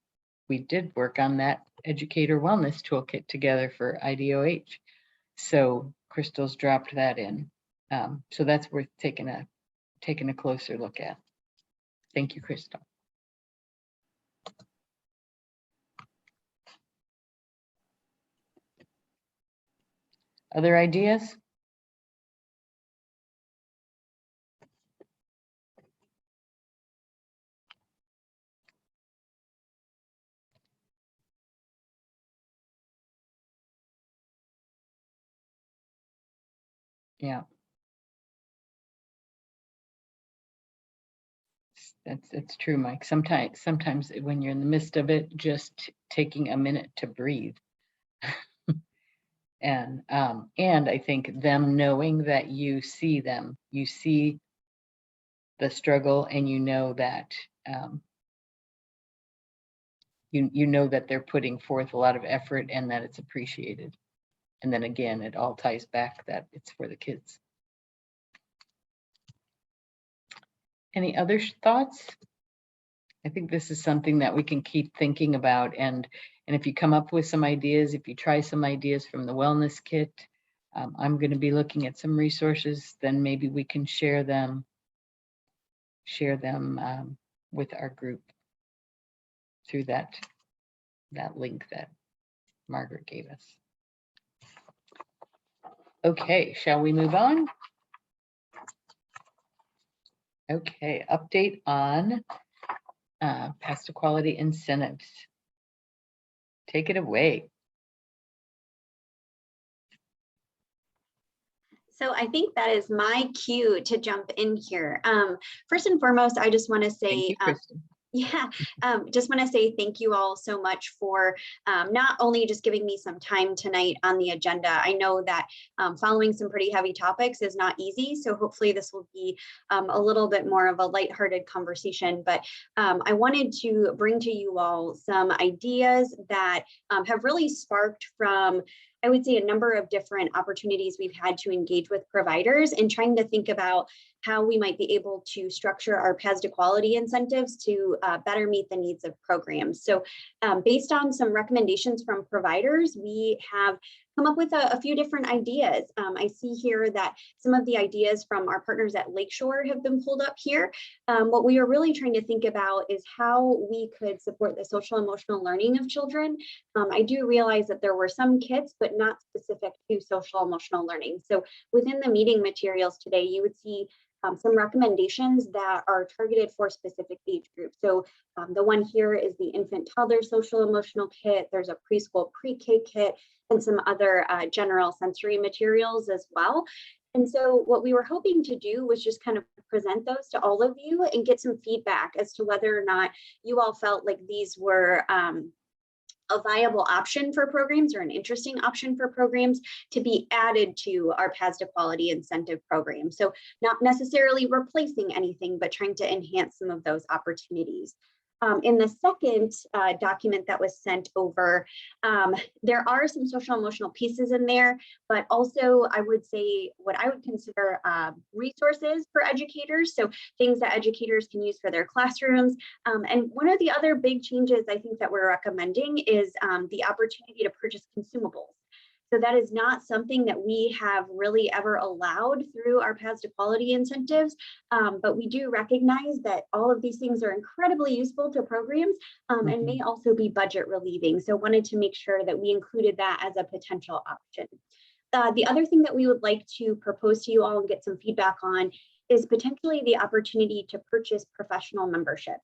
did work on that educator wellness toolkit together for IDOH. So Crystal's dropped that in. So that's worth taking a closer look at. Thank you, Crystal. Other ideas? Yeah. That's true, Mike. Sometimes when you're in the midst of it, just taking a minute to breathe. And I think them knowing that you see them, you see the struggle, and you know that you know that they're putting forth a lot of effort and that it's appreciated. And then again, it all ties back that it's for the kids. Any other thoughts? I think this is something that we can keep thinking about, and if you come up with some ideas, if you try some ideas from the wellness kit, I'm going to be looking at some resources, then maybe we can share them with our group through that link that Margaret gave us. Okay, shall we move on? Okay, update on path to quality incentives. Take it away. So I think that is my cue to jump in here. First and foremost, I just want to say, just want to say thank you all so much for not only just giving me some time tonight on the agenda. I know that following some pretty heavy topics is not easy, so hopefully this will be a little bit more of a lighthearted conversation. But I wanted to bring to you all some ideas that have really sparked from, I would say, a number of different opportunities we've had to engage with providers and trying to think about how we might be able to structure our paths to quality incentives to better meet the needs of programs. So based on some recommendations from providers, we have come up with a few different ideas. I see here that some of the ideas from our partners at Lakeshore have been pulled up here. What we are really trying to think about is how we could support the social emotional learning of children. I do realize that there were some kits, but not specific to social emotional learning. So within the meeting materials today, you would see some recommendations that are targeted for specific age groups. So the one here is the infant toddler social emotional kit. There's a preschool pre-K kit and some other general sensory materials as well. And so what we were hoping to do was just kind of present those to all of you and get some feedback as to whether or not you all felt like these were a viable option for programs or an interesting option for programs to be added to our paths to quality incentive program. So not necessarily replacing anything, but trying to enhance some of those opportunities. In the second document that was sent over, there are some social emotional pieces in there, but also I would say what I would consider resources for educators. So things that educators can use for their classrooms. And one of the other big changes I think that we're recommending is the opportunity to purchase consumables. So that is not something that we have really ever allowed through our paths to quality incentives, but we do recognize that all of these things are incredibly useful to programs and may also be budget relieving. So wanted to make sure that we included that as a potential option. The other thing that we would like to propose to you all and get some feedback on is potentially the opportunity to purchase professional memberships.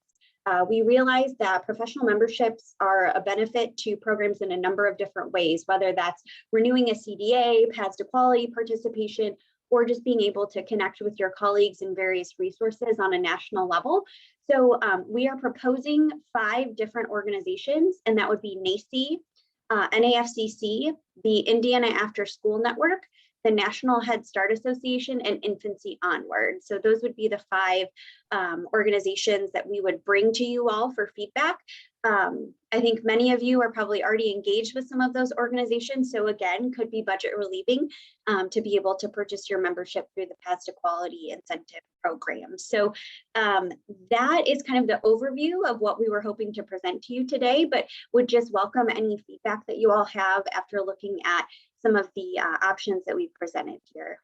We realize that professional memberships are a benefit to programs in a number of different ways, whether that's renewing a CDA, paths to quality participation, or just being able to connect with your colleagues in various resources on a national level. So we are proposing 5 different organizations, and that would be NACCE, NAFCC, the Indiana After School Network, the National Head Start Association, and Infancy Onward. So those would be the 5 organizations that we would bring to you all for feedback. I think many of you are probably already engaged with some of those organizations. So again, could be budget relieving to be able to purchase your membership through the Paths to Quality incentive program. So that is kind of the overview of what we were hoping to present to you today, but would just welcome any feedback that you all have after looking at some of the options that we've presented here.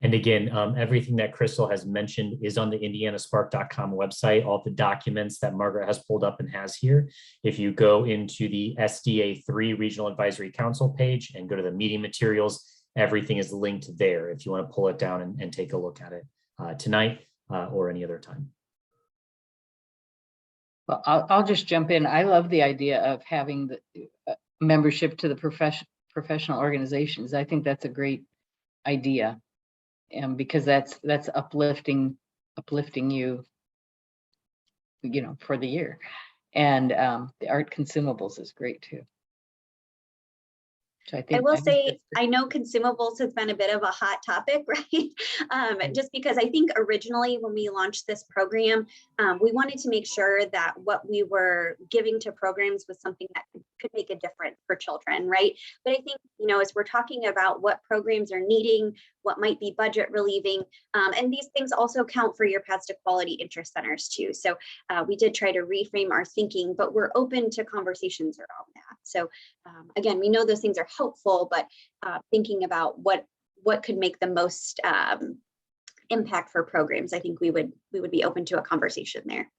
And again, everything that Crystal has mentioned is on the indianaspark.com website, all the documents that Margaret has pulled up and has here. If you go into the SDA 3 Regional Advisory Council page and go to the meeting materials, everything is linked there if you want to pull it down and take a look at it tonight or any other time. Well, I'll just jump in. I love the idea of having the membership to the professional organizations. I think that's a great idea. And because that's uplifting you, for the year. And the art consumables is great too. I will say, I know consumables has been a bit of a hot topic, right? Just because I think originally when we launched this program, we wanted to make sure that what we were giving to programs was something that could make a difference for children, right? But I think, you know, as we're talking about what programs are needing, what might be budget relieving, and these things also count for your Paths to Quality interest centers too. So we did try to reframe our thinking, but we're open to conversations around that. So again, we know those things are helpful, but thinking about what could make the most impact for programs, I think we would be open to a conversation there.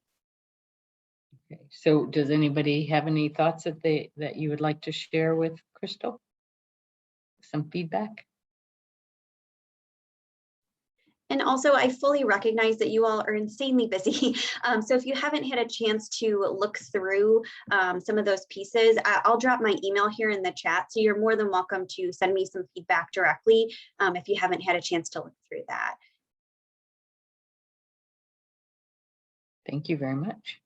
Okay. So does anybody have any thoughts that you would like to share with Crystal? Some feedback? And also, I fully recognize that you all are insanely busy. So if you haven't had a chance to look through some of those pieces, I'll drop my email here in the chat. So you're more than welcome to send me some feedback directly if you haven't had a chance to look through that. Thank you very much.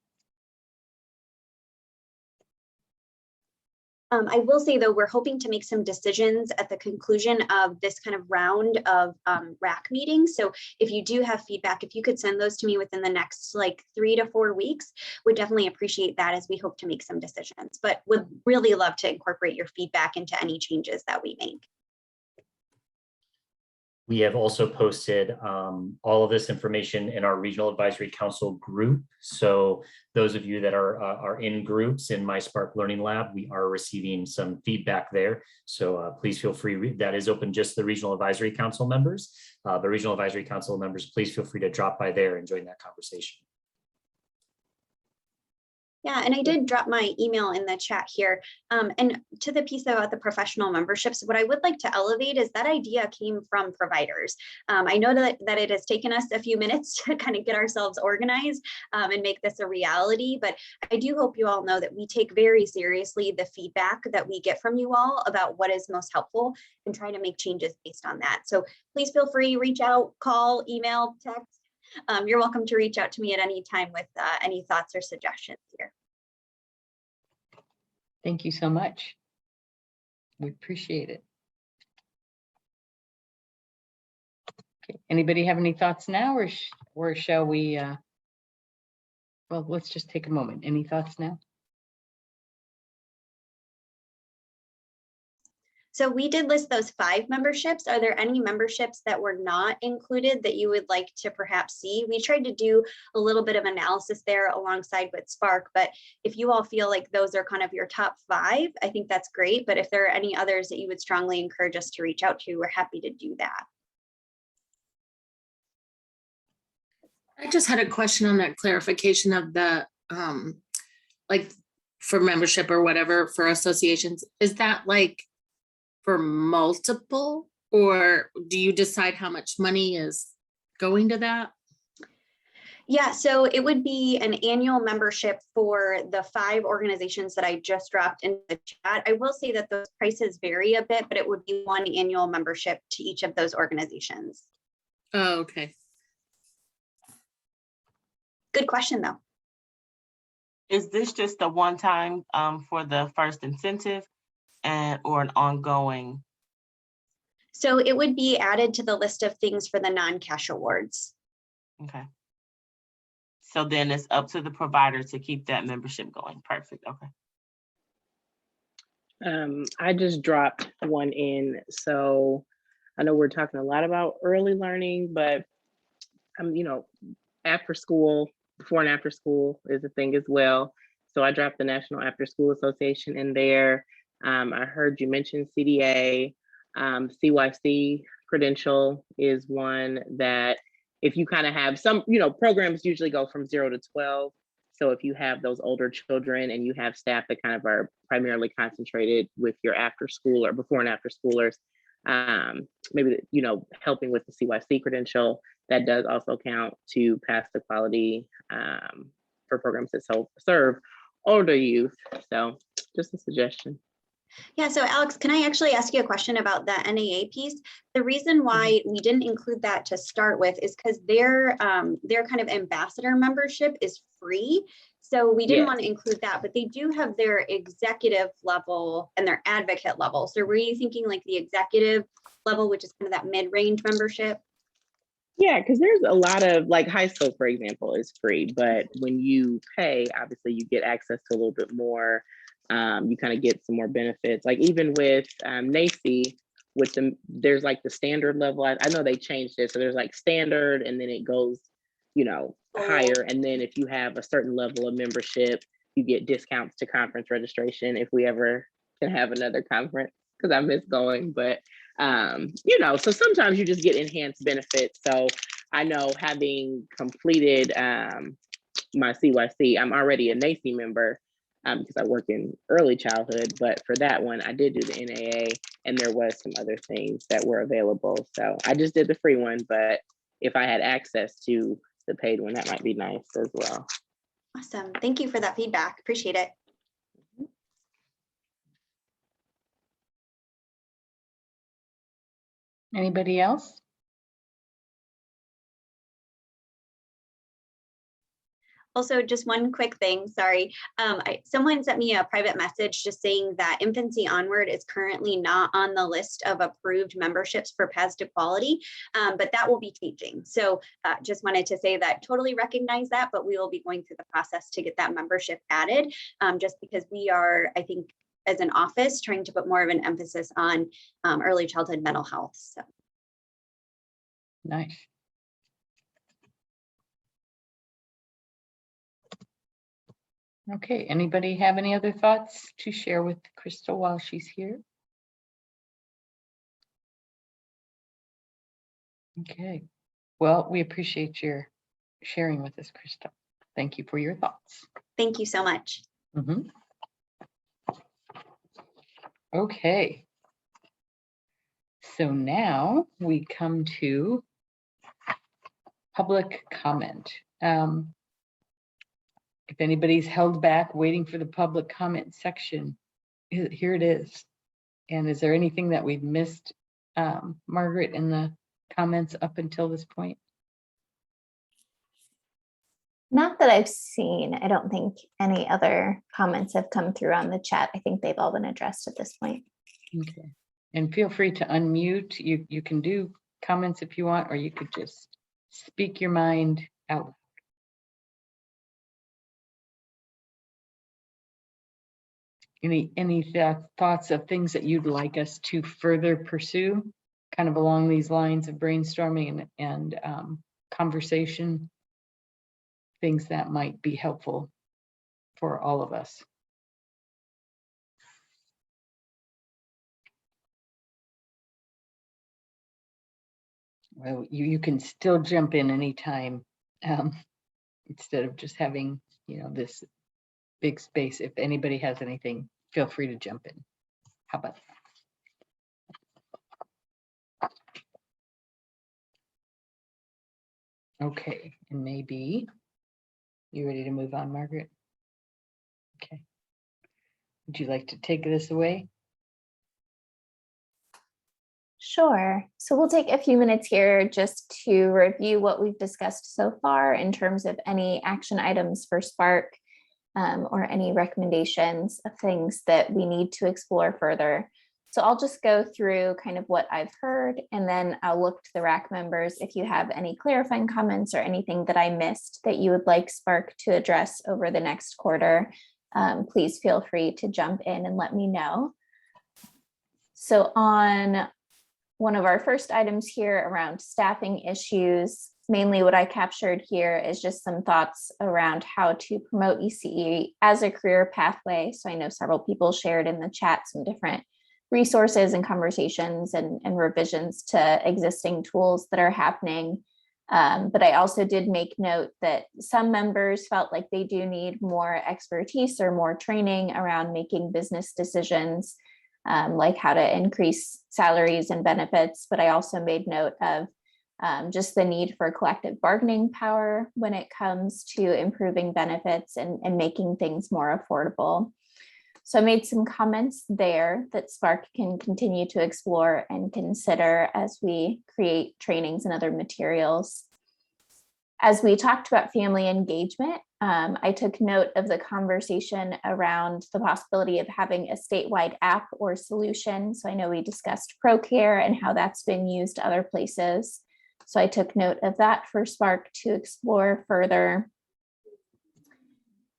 I will say, though, we're hoping to make some decisions at the conclusion of this kind of round of RAC meetings. So if you do have feedback, if you could send those to me within the next like 3 to 4 weeks, would definitely appreciate that as we hope to make some decisions, but would really love to incorporate your feedback into any changes that we make. We have also posted all of this information in our Regional Advisory Council group. So those of you that are in groups in my Spark Learning Lab, we are receiving some feedback there. So please feel free, that is open just to the Regional Advisory Council members. The Regional Advisory Council members, please feel free to drop by there and join that conversation. Yeah, and I did drop my email in the chat here. And to the piece about the professional memberships, what I would like to elevate is that idea came from providers. I know that it has taken us a few minutes to kind of get ourselves organized and make this a reality, but I do hope you all know that we take very seriously the feedback that we get from you all about what is most helpful and try to make changes based on that. So please feel free, reach out, call, email, text. You're welcome to reach out to me at any time with any thoughts or suggestions here. Thank you so much. We appreciate it. Okay. Anybody have any thoughts now, or shall we? Well, let's just take a moment. Any thoughts now? So we did list those 5 memberships. Are there any memberships that were not included that you would like to perhaps see? We tried to do a little bit of analysis there alongside with Spark, but if you all feel like those are kind of your top 5, I think that's great. But if there are any others that you would strongly encourage us to reach out to, we're happy to do that. I just had a question on that clarification of the, like for membership or whatever for associations. Is that like for multiple, or do you decide how much money is going to that? Yeah, so it would be an annual membership for the 5 organizations that I just dropped in the chat. I will say that those prices vary a bit, but it would be 1 annual membership to each of those organizations. Oh, okay. Good question, though. Is this just a one-time for the first incentive or an ongoing? So it would be added to the list of things for the non-cash awards. Okay. So then it's up to the provider to keep that membership going. Perfect. Okay. I just dropped one in. So I know we're talking a lot about early learning, but you know, after school, before and after school is a thing as well. So I dropped the National After School Association in there. I heard you mention CDA, CYC credential is one that if you kind of have some, you know, programs usually go from 0 to 12. So if you have those older children and you have staff that kind of are primarily concentrated with your after school or before and after schoolers, maybe, you know, helping with the CYC credential, that does also count to pass the quality for programs that serve older youth. So just a suggestion. Yeah, so Alex, can I actually ask you a question about the NAA piece? The reason why we didn't include that to start with is because their kind of ambassador membership is free. So we didn't Yes. want to include that, but they do have their executive level and their advocate level. So were you thinking like the executive level, which is kind of that mid-range membership? Yeah, because there's a lot of, like, high school, for example, is free, but when you pay, obviously you get access to a little bit more. You kind of get some more benefits. Like even with NACI, with there's like the standard level. I know they changed it, so there's like standard, and then it goes, higher. And then if you have a certain level of membership, you get discounts to conference registration if we ever can have another conference, because I miss going. But so sometimes you just get enhanced benefits. So I know, having completed my CYC, I'm already a NACI member because I work in early childhood. But for that one, I did do the NAA, and there was some other things that were available. So I just did the free one, but if I had access to the paid one, that might be nice as well. Awesome. Thank you for that feedback. Appreciate it. Anybody else? Also, just one quick thing, sorry. Someone sent me a private message just saying that Infancy Onward is currently not on the list of approved memberships for Paths to Quality, but that will be changing. So just wanted to say that totally recognize that, but we will be going through the process to get that membership added, just because we are, I think, as an office, trying to put more of an emphasis on early childhood mental health. So. Nice. Okay, anybody have any other thoughts to share with Crystal while she's here? Okay, well, we appreciate your sharing with us, Crystal. Thank you for your thoughts. Thank you so much. Mm-hmm. Okay. So now we come to public comment. If anybody's held back waiting for the public comment section, here it is. And is there anything that we've missed, Margaret, in the comments up until this point? Not that I've seen. I don't think any other comments have come through on the chat. I think they've all been addressed at this point. Okay. And feel free to unmute. You can do comments if you want, or you could just speak your mind out loud. Any thoughts of things that you'd like us to further pursue, kind of along these lines of brainstorming and conversation, things that might be helpful for all of us? Well, you can still jump in anytime, instead of just having, this big space. If anybody has anything, feel free to jump in. How about that? Okay, and maybe you ready to move on, Margaret? Okay. Would you like to take this away? Sure. So we'll take a few minutes here just to review what we've discussed so far in terms of any action items for Spark, or any recommendations of things that we need to explore further. So I'll just go through kind of what I've heard, and then I'll look to the RAC members if you have any clarifying comments or anything that I missed that you would like Spark to address over the next quarter. Please feel free to jump in and let me know. So on one of our first items here around staffing issues, mainly what I captured here is just some thoughts around how to promote ECE as a career pathway. So I know several people shared in the chat some different resources and conversations and revisions to existing tools that are happening. But I also did make note that some members felt like they do need more expertise or more training around making business decisions, like how to increase salaries and benefits. But I also made note of just the need for collective bargaining power when it comes to improving benefits and making things more affordable. So I made some comments there that Spark can continue to explore and consider as we create trainings and other materials. As we talked about family engagement, I took note of the conversation around the possibility of having a statewide app or solution. So I know we discussed ProCare and how that's been used other places. So I took note of that for Spark to explore further.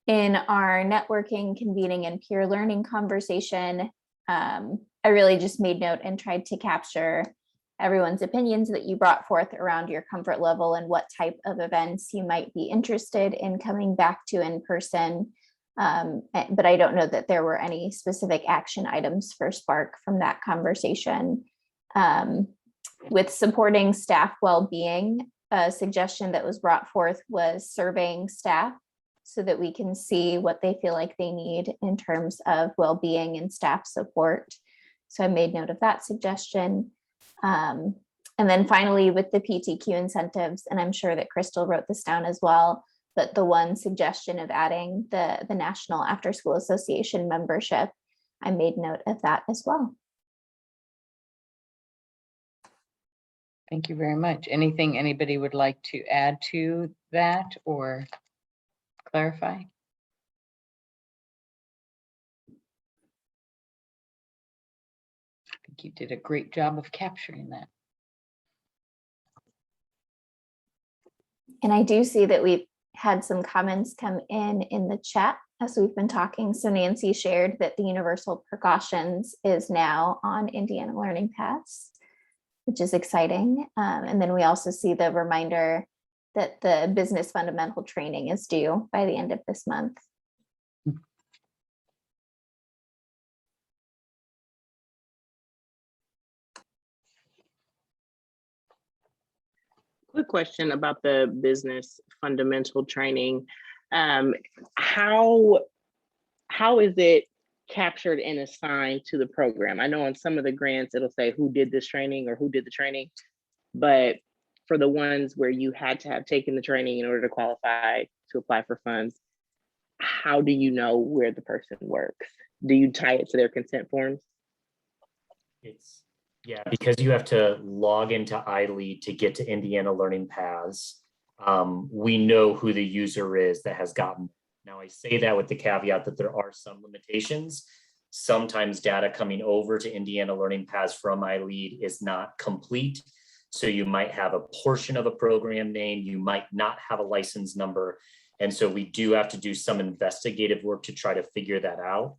In our networking, convening, and peer learning conversation, I really just made note and tried to capture everyone's opinions that you brought forth around your comfort level and what type of events you might be interested in coming back to in person. But I don't know that there were any specific action items for Spark from that conversation. With supporting staff well-being, a suggestion that was brought forth was surveying staff so that we can see what they feel like they need in terms of well-being and staff support. So I made note of that suggestion. And then finally, with the PTQ incentives, and I'm sure that Crystal wrote this down as well, but the one suggestion of adding the National After School Association membership, I made note of that as well. Thank you very much. Anything anybody would like to add to that or clarify? I think you did a great job of capturing that. And I do see that we've had some comments come in the chat as we've been talking. So Nancy shared that the universal precautions is now on Indiana Learning Paths, which is exciting. And then we also see the reminder that the business fundamental training is due by the end of this month. Quick question about the business fundamental training. How is it captured and assigned to the program? I know on some of the grants, it'll say who did this training or who did the training, but for the ones where you had to have taken the training in order to qualify to apply for funds, how do you know where the person works? Do you tie it to their consent forms? Yeah, because you have to log into iLead to get to Indiana Learning Paths. We know who the user is that has gotten. Now I say that with the caveat that there are some limitations. Sometimes data coming over to Indiana Learning Paths from iLead is not complete. So you might have a portion of a program name, you might not have a license number. And so we do have to do some investigative work to try to figure that out.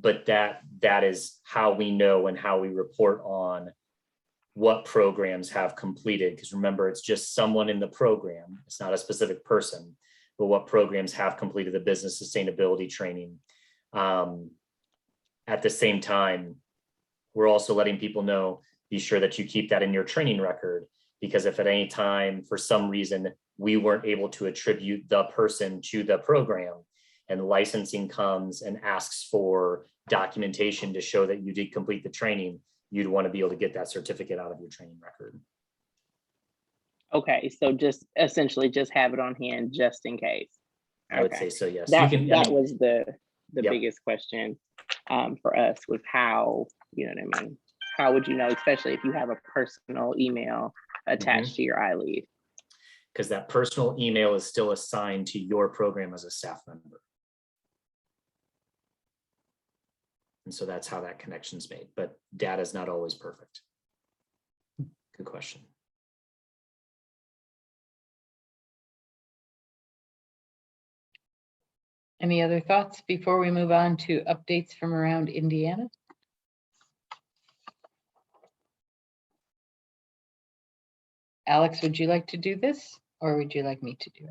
But that is how we know and how we report on what programs have completed. Because remember, it's just someone in the program. It's not a specific person, but what programs have completed the business sustainability training. At the same time, we're also letting people know, be sure that you keep that in your training record, because if at any time, for some reason, we weren't able to attribute the person to the program, and licensing comes and asks for documentation to show that you did complete the training, you'd want to be able to get that certificate out of your training record. Okay, so just essentially just have it on hand just in case. I would say so, yes. That was the Yep. biggest question for us, was how, you know what I mean? How would you know, especially if you have a personal email attached to your iLead? Because that personal email is still assigned to your program as a staff member. And so that's how that connection's made, but data is not always perfect. Good question. Any other thoughts before we move on to updates from around Indiana? Alex, would you like to do this, or would you like me to do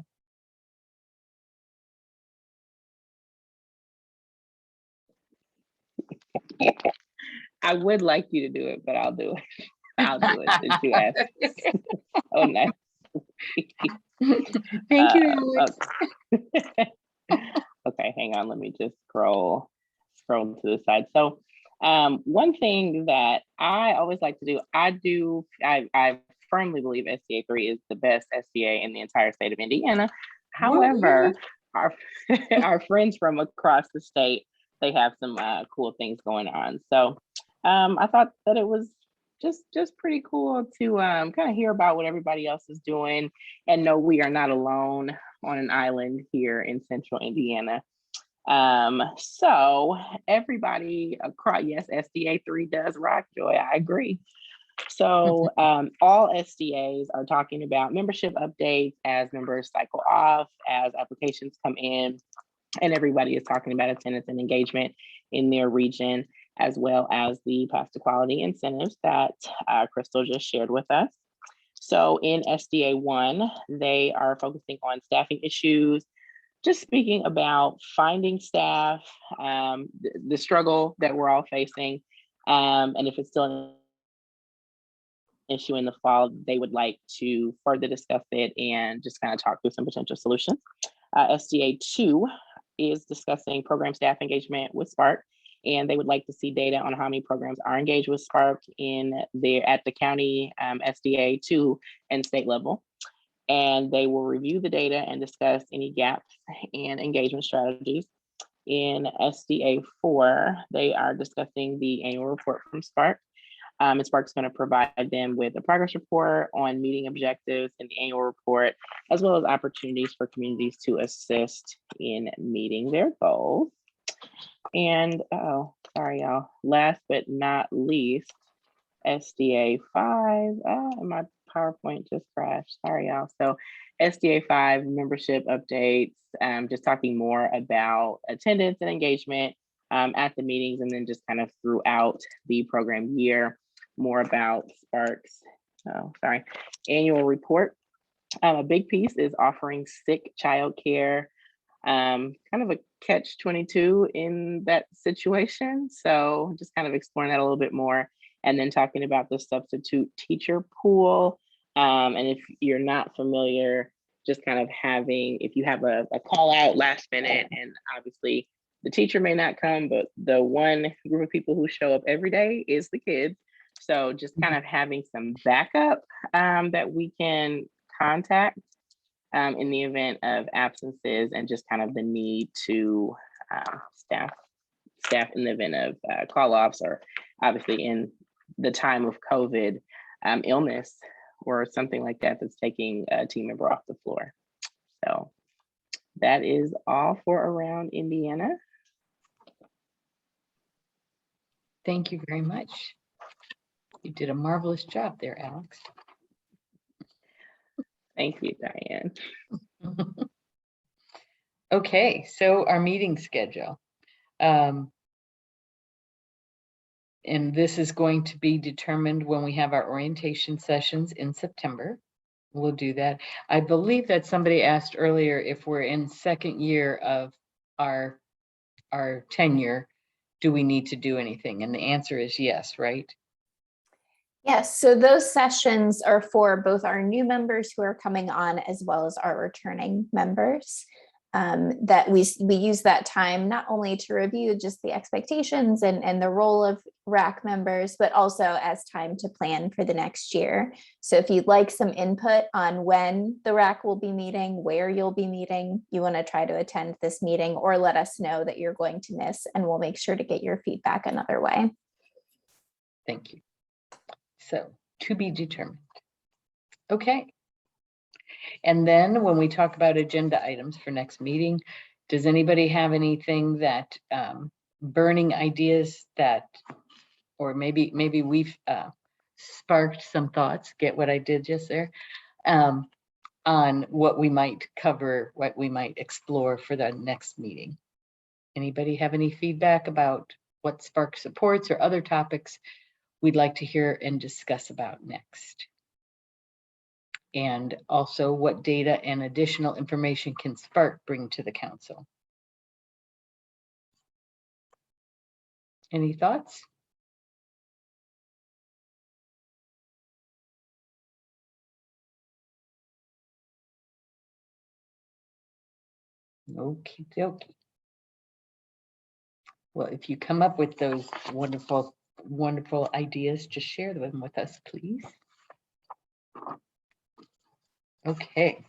it? I would like you to do it, but I'll do it. I'll do it since you asked. Oh, nice. Thank you, Alex. Okay, hang on. Let me just scroll to the side. So one thing that I always like to do, I firmly believe SDA 3 is the best SDA in the entire state of Indiana. However, our friends from across the state, they have some cool things going on. So I thought that it was just pretty cool to kind of hear about what everybody else is doing and know we are not alone on an island here in central Indiana. So everybody across, yes, SDA 3 does rock, Joy, I agree. So all SDAs are talking about membership updates as members cycle off, as applications come in, and everybody is talking about attendance and engagement in their region, as well as the path to quality incentives that Crystal just shared with us. So in SDA 1, they are focusing on staffing issues, just speaking about finding staff, the struggle that we're all facing, and if it's still an issue in the fall, they would like to further discuss it and just kind of talk through some potential solutions. SDA 2 is discussing program staff engagement with Spark, and they would like to see data on how many programs are engaged with Spark at the county, SDA 2, and state level. And they will review the data and discuss any gaps and engagement strategies. In SDA 4, they are discussing the annual report from Spark. And Spark's going to provide them with a progress report on meeting objectives in the annual report, as well as opportunities for communities to assist in meeting their goals. And, oh, sorry, y'all. Last but not least, SDA 5, my PowerPoint just crashed. Sorry, y'all. So SDA 5 membership updates, just talking more about attendance and engagement at the meetings, and then just kind of throughout the program year, more about Spark's, annual report. A big piece is offering sick childcare, kind of a catch-22 in that situation. So just kind of exploring that a little bit more. And then talking about the substitute teacher pool. And if you're not familiar, just kind of having, if you have a call out last minute, and obviously the teacher may not come, but the one group of people who show up every day is the kids. So just kind of having some backup that we can contact in the event of absences, and just kind of the need to staff in the event of call-offs, or obviously in the time of COVID illness or something like that that's taking a team member off the floor. So that is all for Around Indiana. Thank you very much. You did a marvelous job there, Alex. Thank you, Diane. Okay, so our meeting schedule. And this is going to be determined when we have our orientation sessions in September. We'll do that. I believe that somebody asked earlier if we're in second year of our tenure, do we need to do anything? And the answer is yes, right? Yes, so those sessions are for both our new members who are coming on, as well as our returning members. That we use that time not only to review just the expectations and the role of RAC members, but also as time to plan for the next year. So if you'd like some input on when the RAC will be meeting, where you'll be meeting, you want to try to attend this meeting, or let us know that you're going to miss, and we'll make sure to get your feedback another way. Thank you. So to be determined. Okay. And then when we talk about agenda items for next meeting, does anybody have anything that burning ideas that, or maybe we've sparked some thoughts, get what I did just there, on what we might cover, what we might explore for the next meeting? Anybody have any feedback about what Spark supports or other topics we'd like to hear and discuss about next? And also, what data and additional information can Spark bring to the council? Any thoughts? Okie dokie. Well, if you come up with those wonderful ideas, just share them with us, please. Okay.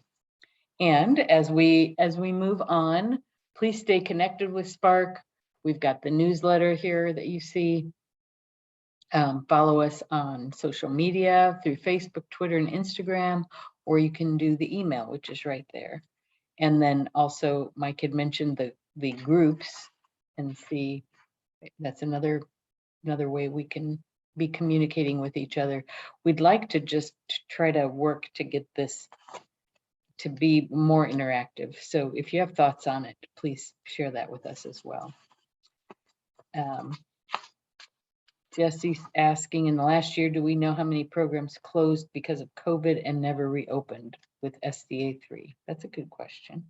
And as we move on, please stay connected with Spark. We've got the newsletter here that you see. Follow us on social media through Facebook, Twitter, and Instagram, or you can do the email, which is right there. And then also Mike had mentioned the groups, and see, that's another way we can be communicating with each other. We'd like to just try to work to get this to be more interactive. So if you have thoughts on it, please share that with us as well. Jesse's asking, in the last year, do we know how many programs closed because of COVID and never reopened with SDA 3? That's a good question.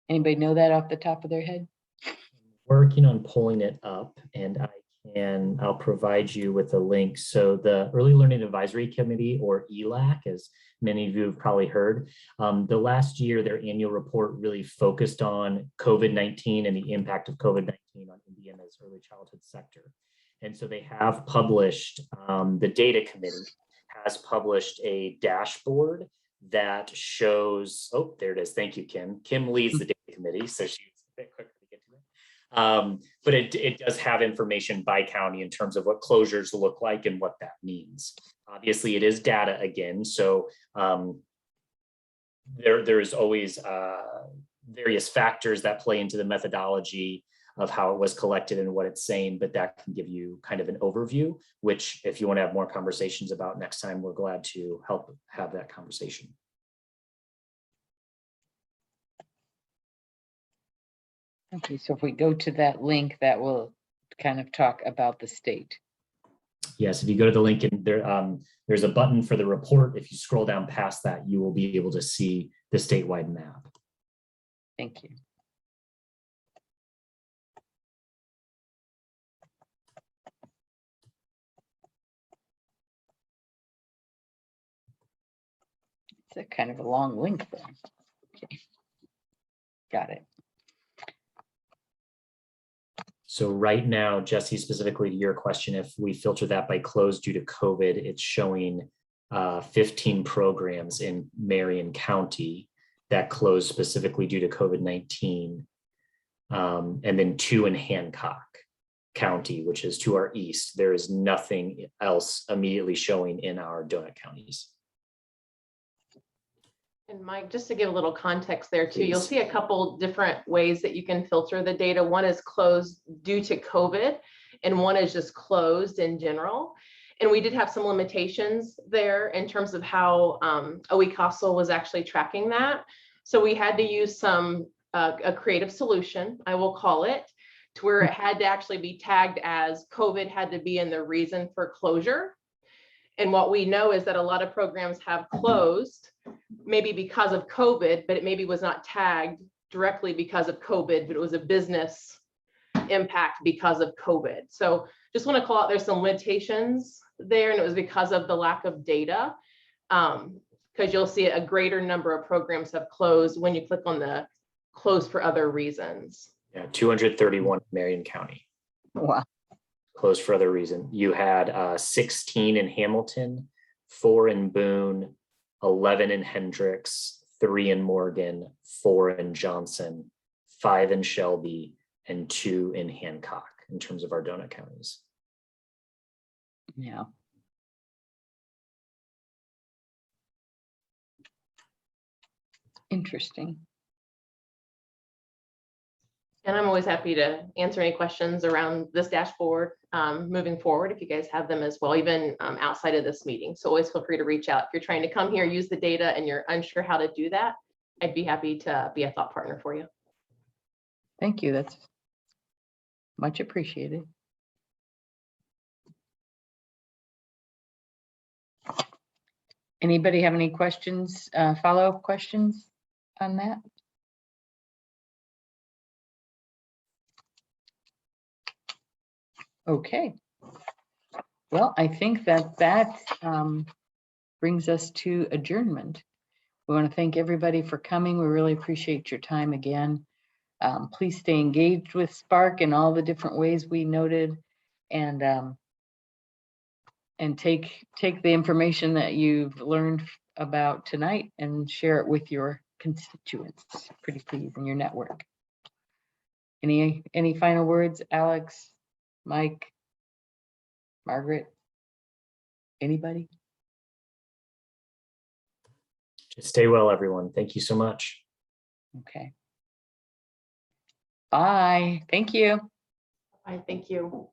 Anybody know that off the top of their head? Working on pulling it up, and I'll provide you with a link. So the Early Learning Advisory Committee, or ELAC, as many of you have probably heard, the last year, their annual report really focused on COVID-19 and the impact of COVID-19 on Indiana's early childhood sector. And so they have published, the data committee has published a dashboard that shows, oh, there it is. Thank you, Kim. Kim leads the data committee, so she's a bit quicker to get to it. But it does have information by county in terms of what closures look like and what that means. Obviously, it is data again, so there is always various factors that play into the methodology of how it was collected and what it's saying, but that can give you kind of an overview, which if you want to have more conversations about next time, we're glad to help have that conversation. Okay, so if we go to that link, that will kind of talk about the state. Yes, if you go to the link in there, there's a button for the report. If you scroll down past that, you will be able to see the statewide map. Thank you. It's a kind of a long link there. Okay. Got it. So right now, Jesse, specifically to your question, if we filter that by closed due to COVID, it's showing 15 programs in Marion County that closed specifically due to COVID-19, and then 2 in Hancock County, which is to our east. There is nothing else immediately showing in our donut counties. And Mike, just to give a little context there too, Please. you'll see a couple different ways that you can filter the data. One is closed due to COVID, and one is just closed in general. And we did have some limitations there in terms of how OE-CASL was actually tracking that. So we had to use a creative solution, I will call it, to where it had to actually be tagged as COVID had to be in the reason for closure. And what we know is that a lot of programs have closed, maybe because of COVID, but it maybe was not tagged directly because of COVID, but it was a business impact because of COVID. So just want to call out there's some limitations there, and it was because of the lack of data, because you'll see a greater number of programs have closed when you click on the closed for other reasons. Yeah, 231 in Marion County. Wow. Closed for other reason. You had 16 in Hamilton, 4 in Boone, 11 in Hendricks, 3 in Morgan, 4 in Johnson, 5 in Shelby, and 2 in Hancock in terms of our donut counties. Yeah. Interesting. And I'm always happy to answer any questions around this dashboard moving forward, if you guys have them as well, even outside of this meeting. So always feel free to reach out. If you're trying to come here, use the data, and you're unsure how to do that, I'd be happy to be a thought partner for you. Thank you. That's much appreciated. Anybody have any questions, follow-up questions on that? Okay. Well, I think that brings us to adjournment. We want to thank everybody for coming. We really appreciate your time again. Please stay engaged with Spark in all the different ways we noted, and take the information that you've learned about tonight and share it with your constituents, pretty please, in your network. Any final words, Alex, Mike, Margaret, anybody? Just stay well, everyone. Thank you so much. Okay. Bye. Thank you. I thank you.